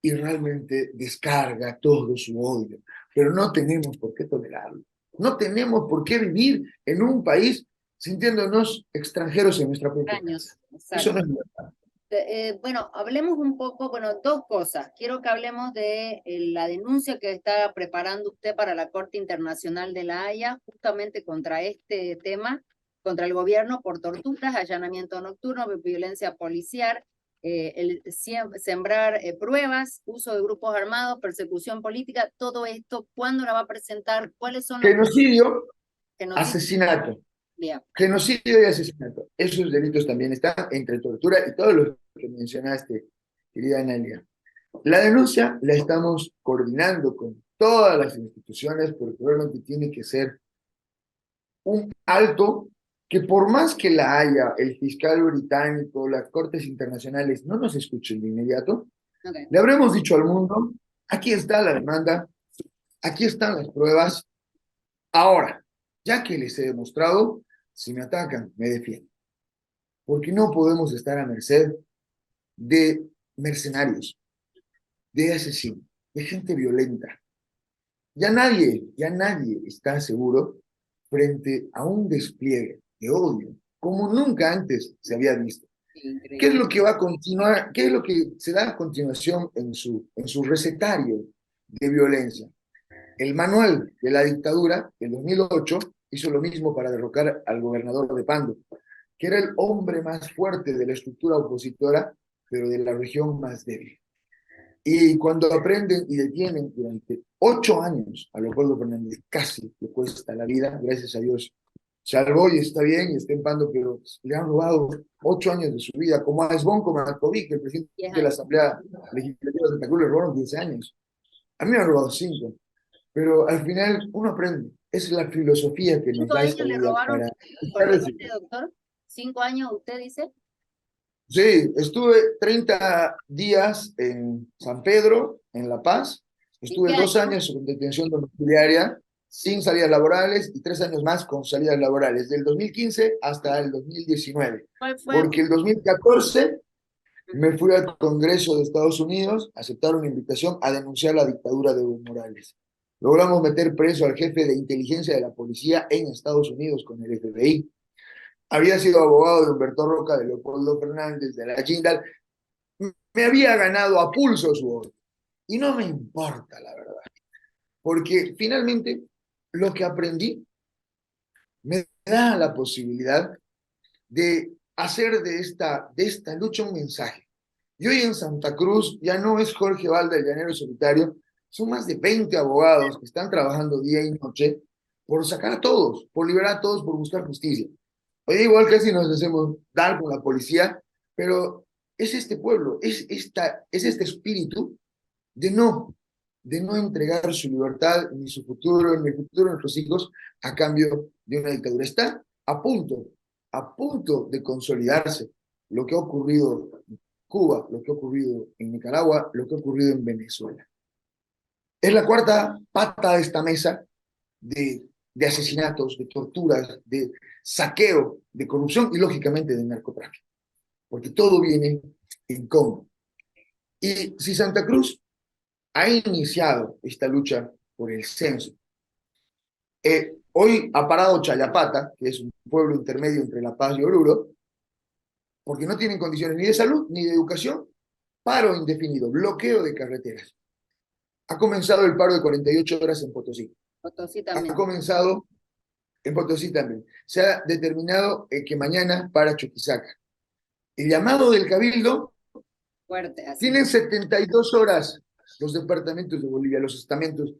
y realmente descarga todo su odio. Pero no tenemos por qué tolerarlo. No tenemos por qué vivir en un país sintiéndonos extranjeros en nuestra propia Años, casa. Eso exacto. no es libertad. Bueno, hablemos un poco, bueno, dos cosas. Quiero que hablemos de la denuncia que está preparando usted para la Corte Internacional de La Haya, justamente contra este tema, contra el gobierno por torturas, allanamiento nocturno, violencia policial, sembrar pruebas, uso de grupos armados, persecución política, todo esto, ¿cuándo la va a presentar? ¿Cuáles son los Genocidio, genocidios? asesinato. Bien. Genocidio y asesinato. Esos delitos también están entre tortura y todos los que mencionaste, querida Analia. La denuncia la estamos coordinando con todas las instituciones porque realmente tiene que ser un alto que por más que la haya, el fiscal británico, las cortes internacionales no nos escuchen de inmediato, Okay. le habremos dicho al mundo, aquí está la demanda, aquí están las pruebas, ahora, ya que les he demostrado, si me atacan, me defiendo. Porque no podemos estar a merced de mercenarios, de asesinos, de gente violenta. Ya nadie está seguro frente a un despliegue de odio, como nunca antes se había visto. ¿Qué es Increíble. lo que va a continuar? ¿Qué es lo que se da a continuación en su recetario de violencia? El manual de la dictadura, en 2008, hizo lo mismo para derrocar al gobernador de Pando, que era el hombre más fuerte de la estructura opositora, pero de la región más débil. Y cuando aprenden y detienen durante 8 años a Leopoldo Fernández, casi le cuesta la vida, gracias a Dios, salvó y está bien y está en Pando, pero le han robado 8 años de su vida, como a Esbón, como a Markovic, el presidente de la Asamblea Legislativa de Santa Cruz, le robaron 10 años. A mí me han robado 5, pero al final uno aprende. Esa es la filosofía que nos ¿Cinco da años esta le vida robaron? para... Repite, doctor. 5 años, usted dice. Sí, estuve 30 días en San Pedro, en La Paz. ¿En Estuve qué 2 años con detención domiciliaria, sin salidas laborales, y 3 años más con salidas laborales, del 2015 hasta el 2019. ¿Cuál fue? Porque el 2014 me fui al Congreso de Estados Unidos a aceptar una invitación a denunciar la dictadura de Evo Morales. Logramos meter preso al jefe de inteligencia de la policía en Estados Unidos con el FBI. Había sido abogado de Humberto Roca, de Leopoldo Fernández, de la Jindal. Me había ganado a pulso su voto. Y no me importa, la verdad. Porque finalmente lo que aprendí me da la posibilidad de hacer de esta lucha un mensaje. Y hoy en Santa Cruz ya no es Jorge Valda el llanero solitario, son más de 20 abogados que están trabajando día y noche por sacar a todos, por liberar a todos, por buscar justicia. Hoy igual casi nos hacemos dar con la policía, pero es este pueblo, es este espíritu de de no entregar su libertad, ni su futuro, ni el futuro de nuestros hijos a cambio de una dictadura. Está a punto de consolidarse lo que ha ocurrido en Cuba, lo que ha ocurrido en Nicaragua, lo que ha ocurrido en Venezuela. Es la cuarta pata de esta mesa de asesinatos, de torturas, de saqueo, de corrupción y lógicamente de narcotráfico, porque todo viene en común. Y si Santa Cruz ha iniciado esta lucha por el censo, hoy ha parado Chayapata, que es un pueblo intermedio entre La Paz y Oruro, porque no tienen condiciones ni de salud ni de educación, paro indefinido, bloqueo de carreteras. Ha comenzado el paro de 48 horas en Potosí. Potosí Ha también. comenzado en Potosí también. Se ha determinado que mañana para Chuquisaca. El llamado del Cabildo, Fuerte, así. tienen 72 horas los departamentos de Bolivia, los estamentos,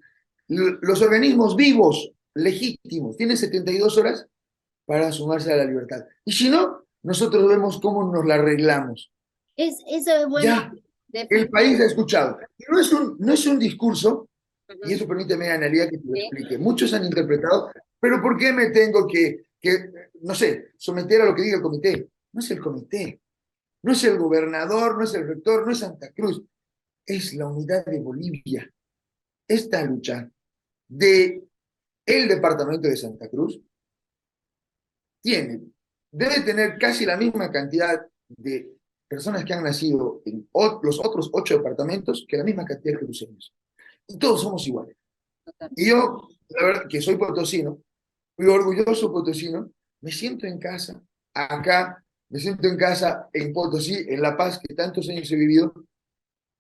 los organismos vivos, legítimos, tienen 72 horas para sumarse a la libertad. Y si no, nosotros vemos cómo nos la arreglamos. Eso es bueno Ya, el definir. país ha escuchado. No es un discurso, y eso permíteme, Analía, que te lo Sí. explique. Muchos han interpretado, pero ¿por qué me tengo no sé, someter a lo que diga el comité? No es el comité, no es el gobernador, no es el rector, no es Santa Cruz, es la unidad de Bolivia. Esta lucha de el departamento de Santa Cruz tiene, debe tener casi la misma cantidad de personas que han nacido en los otros 8 departamentos que la misma cantidad de cruceños. Y todos somos iguales. Y yo, la verdad, que soy potosino, muy orgulloso potosino, me siento en casa, acá, me siento en casa en Potosí, en La Paz, que tantos años he vivido,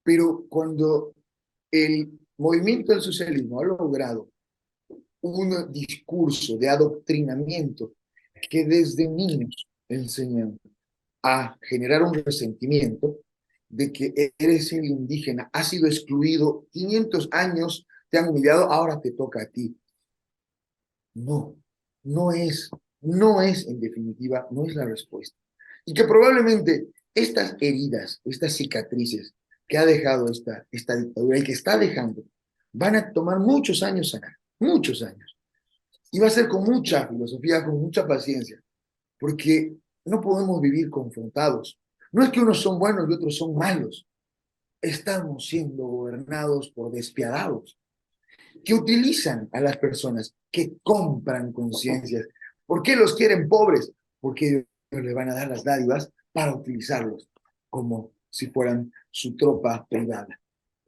pero cuando el movimiento del socialismo ha logrado un discurso de adoctrinamiento que desde niños enseñan a generar un resentimiento de que eres el indígena, has sido excluido, 500 años te han humillado, ahora te toca a ti. No, no es en definitiva, no es la respuesta. Y que probablemente estas heridas, estas cicatrices que ha dejado esta dictadura y que está dejando, van a tomar muchos años sanar, muchos años. Y va a ser con mucha filosofía, con mucha paciencia, porque no podemos vivir confrontados. No es que unos son buenos y otros son malos. Estamos siendo gobernados por despiadados que utilizan a las personas, que compran conciencias. ¿Por qué los quieren pobres? Porque ellos les van a dar las dádivas para utilizarlos como si fueran su tropa privada.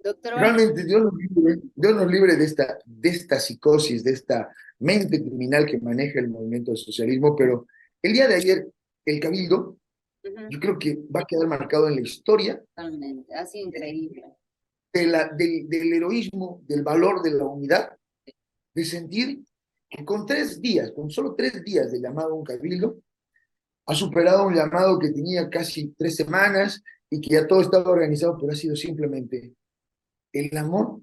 Doctor Realmente Dios nos libre de esta psicosis, de esta mente criminal que maneja el movimiento del socialismo, pero el día de ayer, el Cabildo, yo creo que va a quedar marcado en la historia. totalmente, ha sido increíble. Del heroísmo, del valor de la unidad, de sentir que con solo 3 días de llamado a un cabildo, ha superado un llamado que tenía casi 3 semanas y que ya todo estaba organizado, pero ha sido simplemente el amor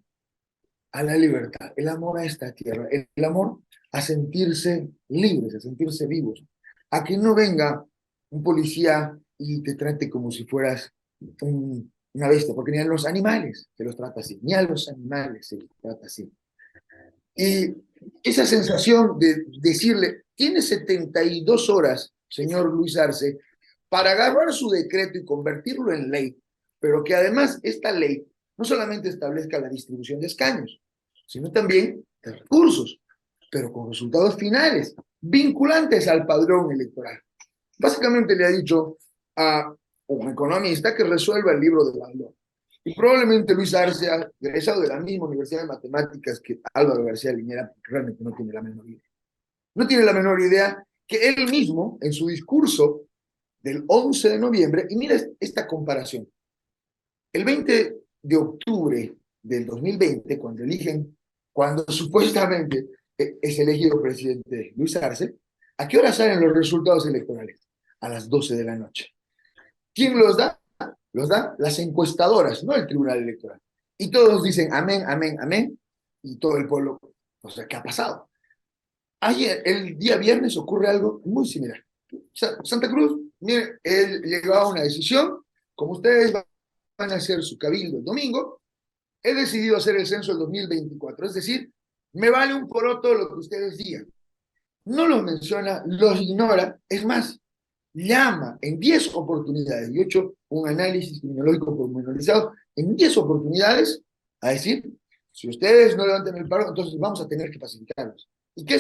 a la libertad, el amor a esta tierra, el amor a sentirse libres, a sentirse vivos, a que no venga un policía y te trate como si fueras una bestia, porque ni a los animales se los trata así, ni a los animales se los trata así. Y esa sensación de decirle, tiene 72 horas, señor Luis Arce, para agarrar su decreto y convertirlo en ley, pero que además esta ley no solamente establezca la distribución de escaños, sino también de recursos, pero con resultados finales, vinculantes al padrón electoral. Básicamente le ha dicho a un economista que resuelva el libro de valor. Y probablemente Luis Arce ha egresado de la misma Universidad de Matemáticas que Álvaro García Linera, porque realmente no tiene la menor idea. No tiene la menor idea que él mismo, en su discurso del 11 de noviembre, y mira esta comparación, el 20 de octubre del 2020, cuando supuestamente es elegido presidente Luis Arce, ¿a qué hora salen los resultados electorales? A las 12 de la noche. ¿Quién los da? Los dan las encuestadoras, no el Tribunal Electoral. Y todos dicen amén, amén, amén, y todo el pueblo, o sea, ¿qué ha pasado? Ayer, el día viernes, ocurre algo muy similar. Santa Cruz, mire, él llegó a una decisión, como ustedes van a hacer su cabildo el domingo, he decidido hacer el censo el 2024, es decir, me vale un poroto lo que ustedes digan. No los menciona, los ignora, es más, llama en 10 oportunidades, y he hecho un análisis criminológico pormenorizado, en 10 oportunidades, a decir, si ustedes no levantan el paro, entonces vamos a tener que pacificarlos. ¿Y qué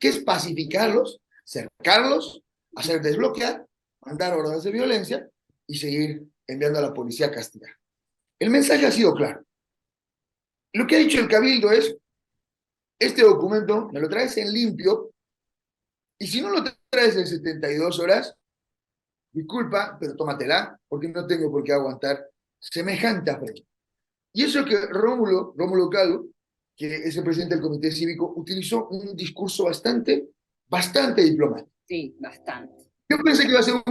es pacificarlos? Cercarlos, hacer desbloquear, mandar órdenes de violencia y seguir enviando a la policía a castigar. El mensaje ha sido claro. Lo que ha dicho el Cabildo es, este documento me lo traes en limpio, y si no lo traes en 72 horas, disculpa, pero tómatela, porque no tengo por qué aguantar semejante afrenta. Y eso que Rómulo Calvo, que es el presidente del Comité Cívico, utilizó un discurso bastante diplomático. Sí, bastante. Yo pensé que iba a ser un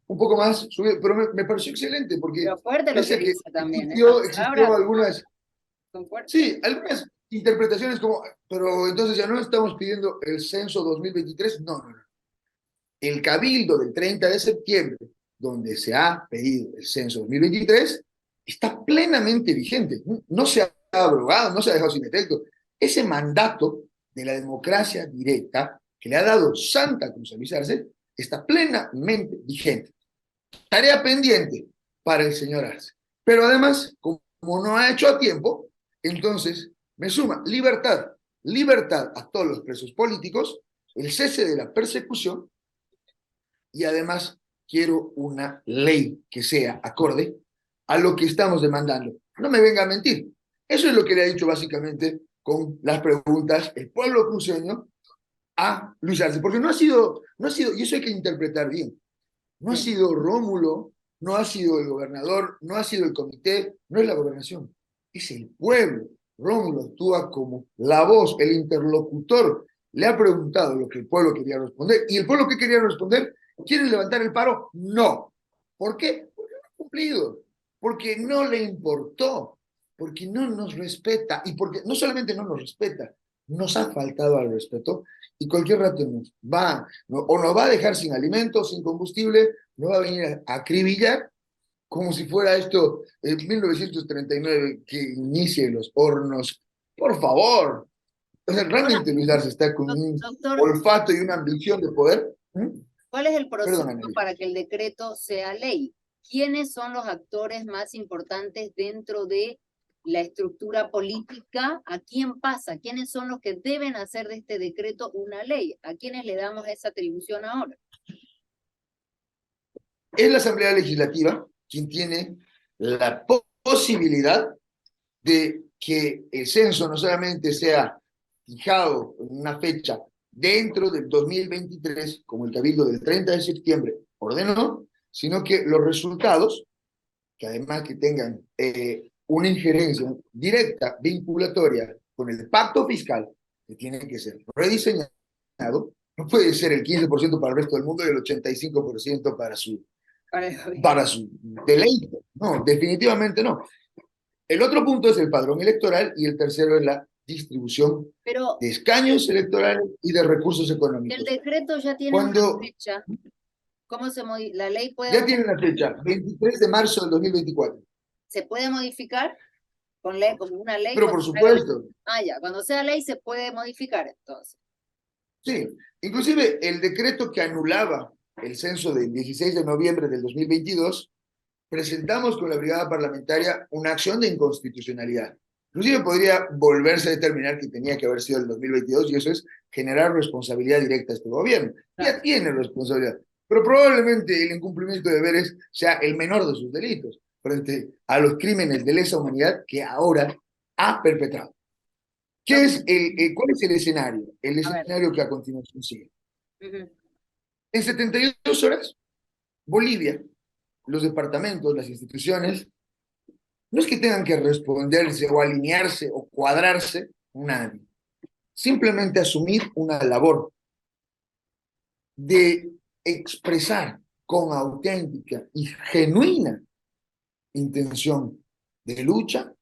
poco más subido, pero me pareció excelente, porque Pero fuerte lo que dice también. existió algunas, Son fuertes. sí, algunas interpretaciones como, pero entonces ya no estamos pidiendo el censo 2023, no. El Cabildo del 30 de septiembre, donde se ha pedido el censo 2023, está plenamente vigente. No se ha abrogado, no se ha dejado sin efecto. Ese mandato de la democracia directa que le ha dado Santa Cruz a Luis Arce está plenamente vigente. Tarea pendiente para el señor Arce. Pero además, como no ha hecho a tiempo, entonces me suma libertad a todos los presos políticos, el cese de la persecución y además quiero una ley que sea acorde a lo que estamos demandando. No me venga a mentir. Eso es lo que le ha dicho básicamente con las preguntas el pueblo cruceño a Luis Arce, porque y eso hay que interpretar bien, no ha Sí. sido Rómulo, no ha sido el gobernador, no ha sido el comité, no es la gobernación, es el pueblo. Rómulo actúa como la voz, el interlocutor. Le ha preguntado lo que el pueblo quería responder, y el pueblo que quería responder, ¿quiere levantar el paro? No. ¿Por qué? Porque no ha cumplido, porque no le importó, porque no nos respeta, y porque no solamente no nos respeta, nos ha faltado al respeto, y cualquier rato nos va, o nos va a dejar sin alimentos, sin combustible, nos va a venir a acribillar como si fuera esto en 1939 que inicie los hornos. Por favor. O sea, Ahora, realmente Luis Arce está con un doctor, olfato y una ambición de poder. ¿cuál es el proceso Perdóname, Nelly. para que el decreto sea ley? ¿Quiénes son los actores más importantes dentro de la estructura política? ¿A quién pasa? ¿Quiénes son los que deben hacer de este decreto una ley? ¿A quiénes le damos esa atribución ahora? Es la Asamblea Legislativa quien tiene la posibilidad de que el censo no solamente sea fijado en una fecha dentro del 2023, como el Cabildo del 30 de septiembre ordenó, sino que los resultados, que además que tengan una injerencia directa, vinculatoria con el pacto fiscal, que tiene que ser rediseñado, no puede ser el 15% para el resto del mundo y el 85% para su deleite. No, definitivamente no. El otro punto es el padrón electoral y el tercero es la distribución Pero de escaños electorales y de recursos el económicos. decreto ya tiene una Cuando fecha. La ley ya tiene una fecha, 23 de marzo del 2024, se puede modificar con ley, como una ley pero cuando por se haga supuesto, ya, cuando sea ley se puede modificar entonces. sí, inclusive el decreto que anulaba el censo del 16 de noviembre del 2022, presentamos con la brigada parlamentaria una acción de inconstitucionalidad. Inclusive podría volverse a determinar que tenía que haber sido el 2022 y eso es generar responsabilidad directa a este gobierno. Claro. Ya tiene responsabilidad, pero probablemente el incumplimiento de deberes sea el menor de sus delitos frente a los crímenes de lesa humanidad que ahora ha perpetrado. ¿Cuál es el escenario? El A ver. escenario que a continuación sigue. Ujú. En 72 horas, Bolivia, los departamentos, las instituciones, no es que tengan que responderse o alinearse o cuadrarse nadie, simplemente asumir una labor de expresar con auténtica y genuina intención de lucha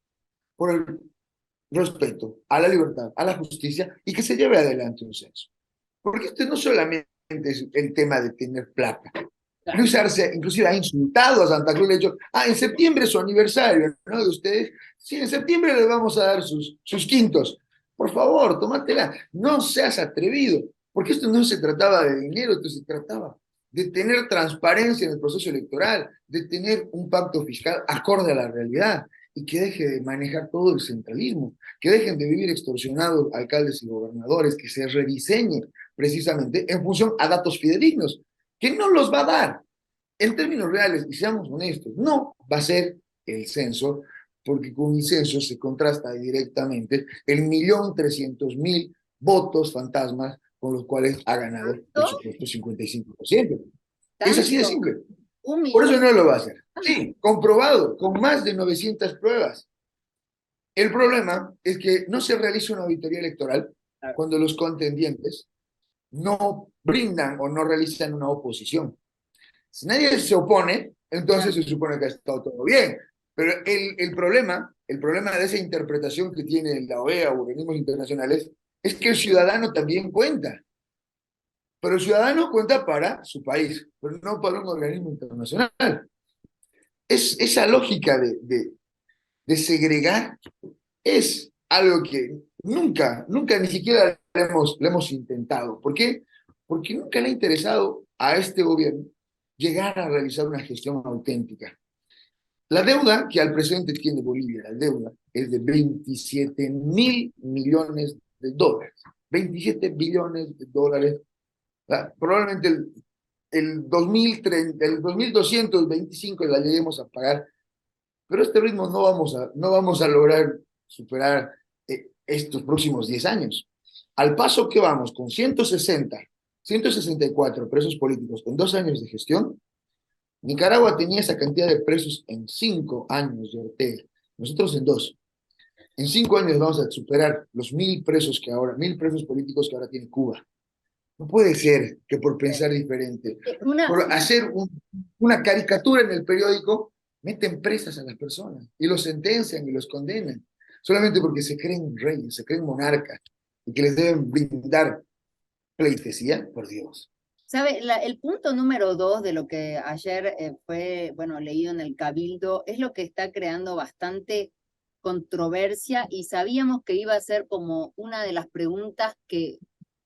por el respeto a la libertad, a la justicia y que se lleve adelante un censo. Porque esto no solamente es el tema de tener plata. Claro. Luis Arce inclusive ha insultado a Santa Cruz, le ha dicho, en septiembre es su aniversario, ¿no? De ustedes, sí, en septiembre les vamos a dar sus quintos. Por favor, tómatela, no seas atrevido, porque esto no se trataba de dinero, esto se trataba de tener transparencia en el proceso electoral, de tener un pacto fiscal acorde a la realidad y que deje de manejar todo el centralismo, que dejen de vivir extorsionados alcaldes y gobernadores, que se rediseñe precisamente en función a datos fidedignos, que no los va a dar. En términos reales, y seamos honestos, no va a ser el censo, porque con el censo se contrasta directamente el 1.300.000 votos fantasmas con los cuales ha ganado el ¿Tanto? supuesto 55%. Es así de ¿Tanto? simple. ¿Un Por eso millón? no lo va a hacer. Sí, comprobado, con más de 900 pruebas. El problema es que no se realiza una auditoría electoral Claro. cuando los contendientes no brindan o no realizan una oposición. Si nadie se opone, entonces se supone que ha estado todo bien. Pero el problema de esa interpretación que tiene la OEA o organismos internacionales es que el ciudadano también cuenta. Pero el ciudadano cuenta para su país, pero no para un organismo internacional. Esa lógica de segregar es algo que nunca ni siquiera le hemos intentado. ¿Por qué? Porque nunca le ha interesado a este gobierno llegar a realizar una gestión auténtica. La deuda que al presente tiene Bolivia, la deuda, es de 27.000 millones de dólares. 27 billones de dólares. Probablemente el 2030, el 2225 la lleguemos a pagar, pero a este ritmo no vamos a lograr superar estos próximos 10 años. Al paso que vamos con 164 presos políticos en 2 años de gestión, Nicaragua tenía esa cantidad de presos en 5 años de Ortega, nosotros en 2. En 5 años vamos a superar los 1.000 presos que ahora, 1.000 presos políticos que ahora tiene Cuba. No puede ser que por pensar diferente, por hacer una caricatura en el periódico, meten presas a las personas y los sentencian y los condenan, solamente porque se creen reyes, se creen monarcas y que les deben brindar pleitesía, por Dios. ¿Sabe? El punto número 2 de lo que ayer fue, bueno, leído en el Cabildo, es lo que está creando bastante controversia y sabíamos que iba a ser como una de las preguntas que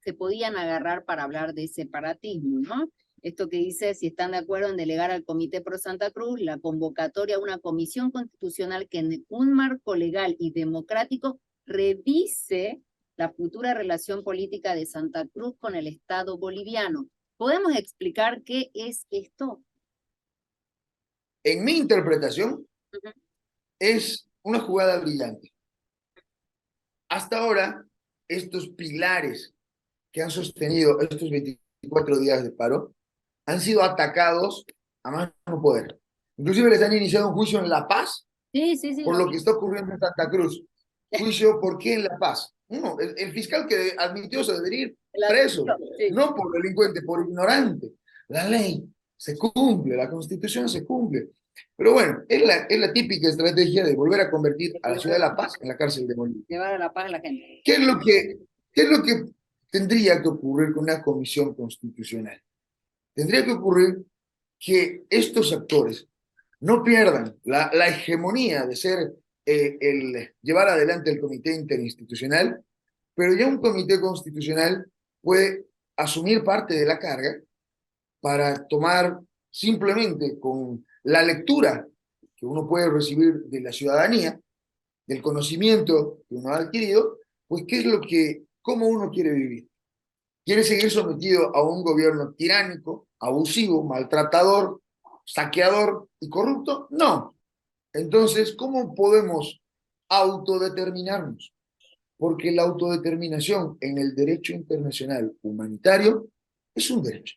se podían agarrar para hablar de separatismo, ¿no? Esto que dice si están de acuerdo en delegar al Comité Pro Santa Cruz la convocatoria a una comisión constitucional que en un marco legal y democrático revise la futura relación política de Santa Cruz con el Estado boliviano. ¿Podemos explicar qué es esto? En mi interpretación, es una jugada brillante. Hasta ahora, estos pilares que han sostenido estos 24 días de paro han sido atacados a más no poder. Inclusive les han iniciado un juicio en La Paz Sí, por lo lo vi. que está ocurriendo en Santa Cruz. Juicio, ¿por qué en La Paz? No, el fiscal que admitió se debería ir preso, Sí. no por delincuente, por ignorante. La ley se cumple, la constitución se cumple. Pero bueno, es la típica estrategia de volver a convertir a la ciudad de La Paz en la cárcel de Bolivia. Llevar a la paz a la gente. ¿Qué es lo que tendría que ocurrir con una comisión constitucional? Tendría que ocurrir que estos actores no pierdan la hegemonía de ser el llevar adelante el comité interinstitucional, pero ya un comité constitucional puede asumir parte de la carga para tomar simplemente con la lectura que uno puede recibir de la ciudadanía, del conocimiento que uno ha adquirido, pues qué es lo que, cómo uno quiere vivir. ¿Quiere seguir sometido a un gobierno tiránico, abusivo, maltratador, saqueador y corrupto? No. Entonces, ¿cómo podemos autodeterminarnos? Porque la autodeterminación en el derecho internacional humanitario es un derecho.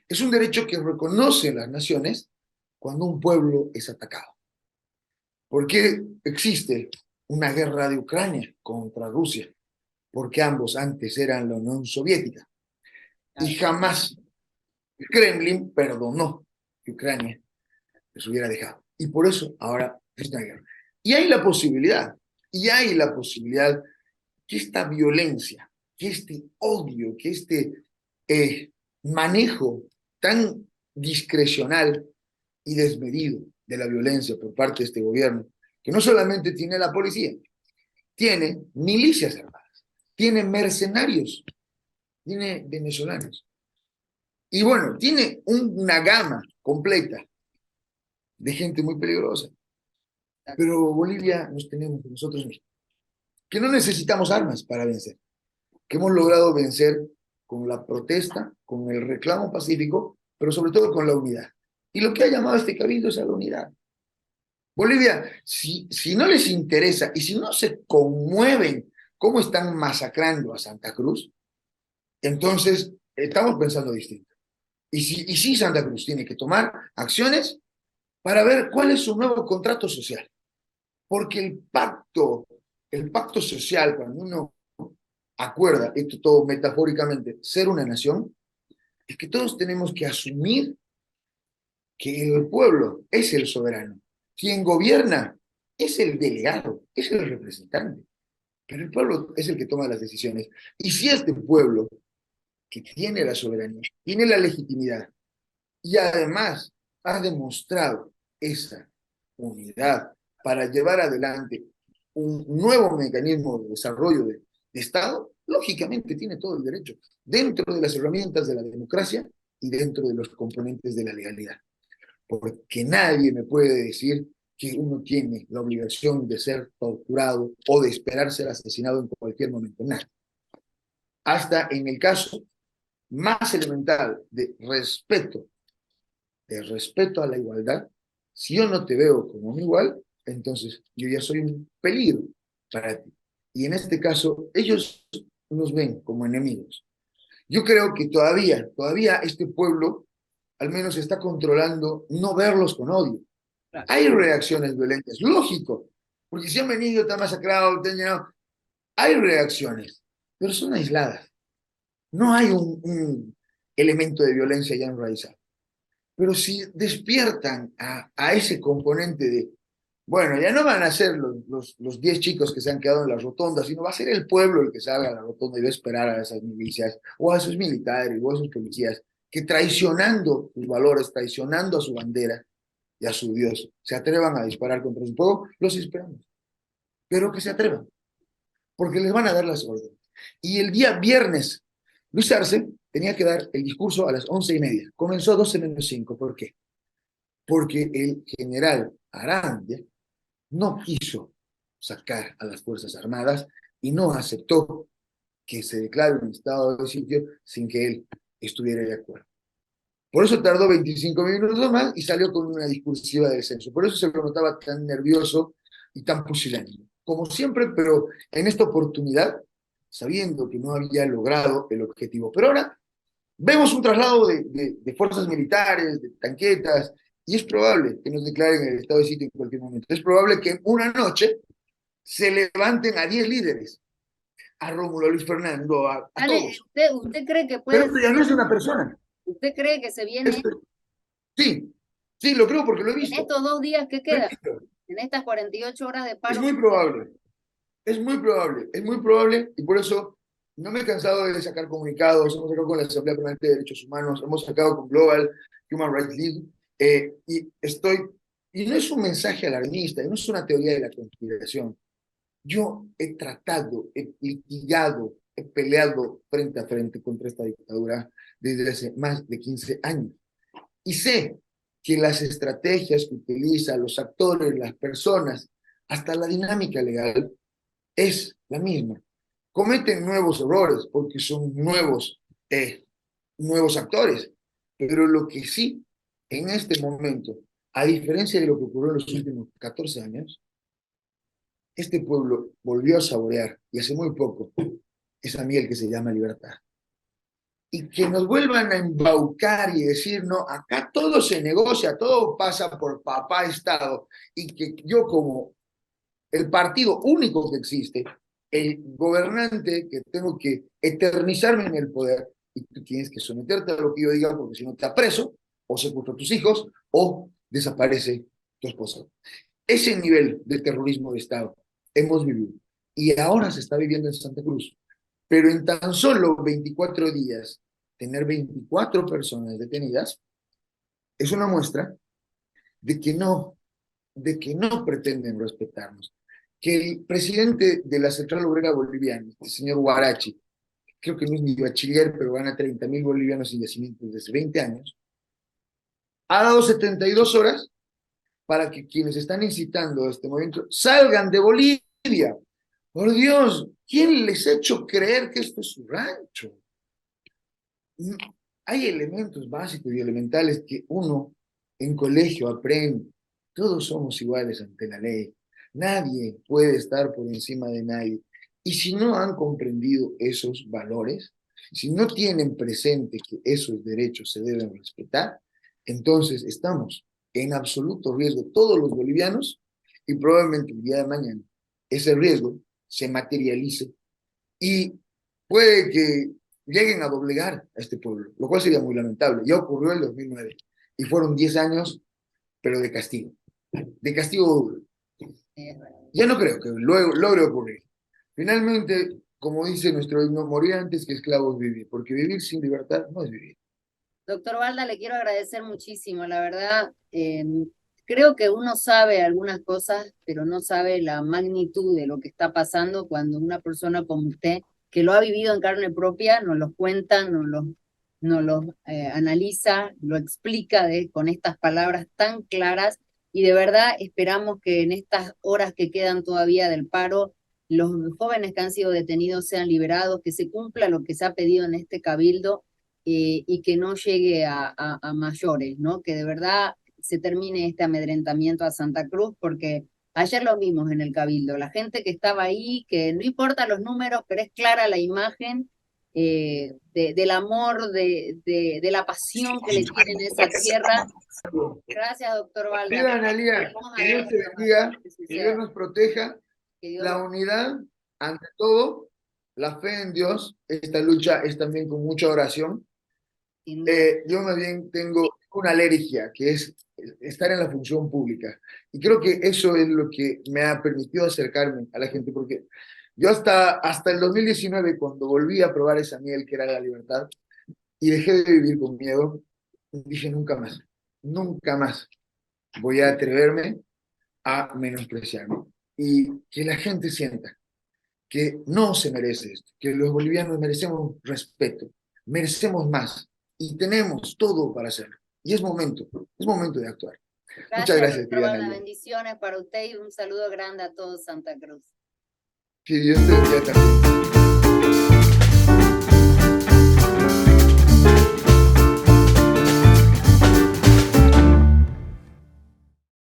Es un derecho que reconocen las naciones cuando un pueblo es atacado. ¿Por qué existe una guerra de Ucrania contra Rusia? Porque ambos antes eran la Unión Soviética y jamás el Kremlin perdonó que Ucrania les hubiera dejado. Y por eso ahora es una guerra. Y hay la posibilidad que esta violencia, que este odio, que este manejo tan discrecional y desmedido de la violencia por parte de este gobierno, que no solamente tiene la policía, tiene milicias armadas, tiene mercenarios, tiene venezolanos. Y bueno, tiene una gama completa de gente muy peligrosa. Pero Bolivia nos tenemos nosotros mismos, que no necesitamos armas para vencer, que hemos logrado vencer con la protesta, con el reclamo pacífico, pero sobre todo con la unidad. Y lo que ha llamado este cabildo es a la unidad. Bolivia, si no les interesa y si no se conmueven cómo están masacrando a Santa Cruz, entonces estamos pensando distinto. Y sí Santa Cruz tiene que tomar acciones para ver cuál es su nuevo contrato social. Porque el pacto social, cuando uno acuerda, esto todo metafóricamente, ser una nación, es que todos tenemos que asumir que el pueblo es el soberano. Quien gobierna es el delegado, es el representante, pero el pueblo es el que toma las decisiones. Y si este pueblo, que tiene la soberanía, tiene la legitimidad, y además ha demostrado esa unidad para llevar adelante un nuevo mecanismo de desarrollo de Estado, lógicamente tiene todo el derecho, dentro de las herramientas de la democracia y dentro de los componentes de la legalidad. Porque nadie me puede decir que uno tiene la obligación de ser torturado o de esperar ser asesinado en cualquier momento. Nada. Hasta en el caso más elemental de respeto a la igualdad, si yo no te veo como un igual, entonces yo ya soy un peligro para ti. Y en este caso, ellos nos ven como enemigos. Yo creo que todavía este pueblo al menos está controlando no verlos con odio. Claro. Hay reacciones violentas, lógico, porque si han venido, te han masacrado, te han llenado, hay reacciones, pero son aisladas. No hay un elemento de violencia ya enraizado. Pero si despiertan a ese componente de, bueno, ya no van a ser los 10 chicos que se han quedado en las rotondas, sino va a ser el pueblo el que salga a la rotonda y va a esperar a esas milicias, o a esos militares, o a esos policías, que traicionando sus valores, traicionando a su bandera y a su Dios, se atrevan a disparar contra su pueblo, los esperamos. Pero que se atrevan, porque les van a dar las órdenes. Y el día viernes, Luis Arce tenía que dar el discurso a las 11:30. Comenzó a 12:05. ¿Por qué? Porque el general Arandia no quiso sacar a las Fuerzas Armadas y no aceptó que se declare un estado de sitio sin que él estuviera de acuerdo. Por eso tardó 25 minutos más y salió con una discursiva de descenso. Por eso se lo notaba tan nervioso y tan pusilánime. Como siempre, pero en esta oportunidad, sabiendo que no había logrado el objetivo. Pero ahora vemos un traslado de fuerzas militares, de tanquetas, y es probable que nos declaren el estado de sitio en cualquier momento. Es probable que en una noche se levanten a 10 líderes, a Rómulo, a Luis Fernando, a Ale, todos. ¿usted cree que Pero puede esto ya no es una persona. ¿Usted cree que se viene Esto, sí, sí, lo creo porque lo he en visto. estos 2 días que Lo he quedan, visto. en estas 48 horas de Es paro? muy probable, es muy probable, es muy probable, y por eso no me he cansado de sacar comunicados. Hemos sacado con la Asamblea Permanente de Derechos Humanos, hemos sacado con Global Human Rights League, y no es un mensaje alarmista, no es una teoría de la conspiración. Yo he tratado, he litigado, he peleado frente a frente contra esta dictadura desde hace más de 15 años. Y sé que las estrategias que utilizan los actores, las personas, hasta la dinámica legal, es la misma. Cometen nuevos errores porque son nuevos actores, pero lo que sí, en este momento, a diferencia de lo que ocurrió en los últimos 14 años, este pueblo volvió a saborear, y hace muy poco, esa miel que se llama libertad. Y que nos vuelvan a embaucar y decir, no, acá todo se negocia, todo pasa por papá Estado, y que yo como el partido único que existe, el gobernante que tengo que eternizarme en el poder, y tú tienes que someterte a lo que yo diga, porque si no te apreso, o secuestro a tus hijos, o desaparece tu esposa. Ese nivel de terrorismo de Estado hemos vivido, y ahora se está viviendo en Santa Cruz. Pero en tan solo 24 días, tener 24 personas detenidas es una muestra de que no pretenden respetarnos. Que el presidente de la Central Obrera Boliviana, el señor Huarachi, creo que no es ni bachiller, pero gana 30.000 bolivianos sin yacimientos desde 20 años, ha dado 72 horas para que quienes están incitando a este movimiento salgan de Bolivia. Por Dios, ¿quién les ha hecho creer que esto es su rancho? Hay elementos básicos y elementales que uno en colegio aprende. Todos somos iguales ante la ley. Nadie puede estar por encima de nadie. Y si no han comprendido esos valores, si no tienen presente que esos derechos se deben respetar, entonces estamos en absoluto riesgo todos los bolivianos, y probablemente el día de mañana ese riesgo se materialice y puede que lleguen a doblegar a este pueblo, lo cual sería muy lamentable. Ya ocurrió en el 2009 y fueron 10 años, pero de castigo duro. Ya no creo que luego logre ocurrir. Finalmente, como dice nuestro himno, morir antes que esclavos vivir, porque vivir sin libertad no es vivir. Doctor Balda, le quiero agradecer muchísimo, la verdad. Creo que uno sabe algunas cosas, pero no sabe la magnitud de lo que está pasando cuando una persona como usted, que lo ha vivido en carne propia, nos lo cuenta, nos lo analiza, lo explica con estas palabras tan claras, y de verdad esperamos que en estas horas que quedan todavía del paro, los jóvenes que han sido detenidos sean liberados, que se cumpla lo que se ha pedido en este cabildo, y que no llegue a mayores, ¿no? Que de verdad se termine este amedrentamiento a Santa Cruz, porque ayer lo vimos en el Cabildo, la gente que estaba ahí, que no importa los números, pero es clara la imagen del amor, de la pasión que le tienen a esa tierra. Gracias, doctor Valda. Querida Analía, que Dios te bendiga, que Dios nos proteja, la unidad ante todo, la fe en Dios. Esta lucha es también con mucha oración. Yo más bien tengo una alergia, que es estar en la función pública. Y creo que eso es lo que me ha permitido acercarme a la gente, porque yo hasta el 2019, cuando volví a probar esa miel que era la libertad, y dejé de vivir con miedo, dije nunca más voy a atreverme a menospreciarme. Y que la gente sienta que no se merece esto, que los bolivianos merecemos respeto, merecemos más y tenemos todo para hacerlo. Y es momento de actuar. Muchas gracias, doctor Valda. Analía. Bendiciones para usted y un saludo grande a todos Santa Cruz. Que Dios te bendiga también.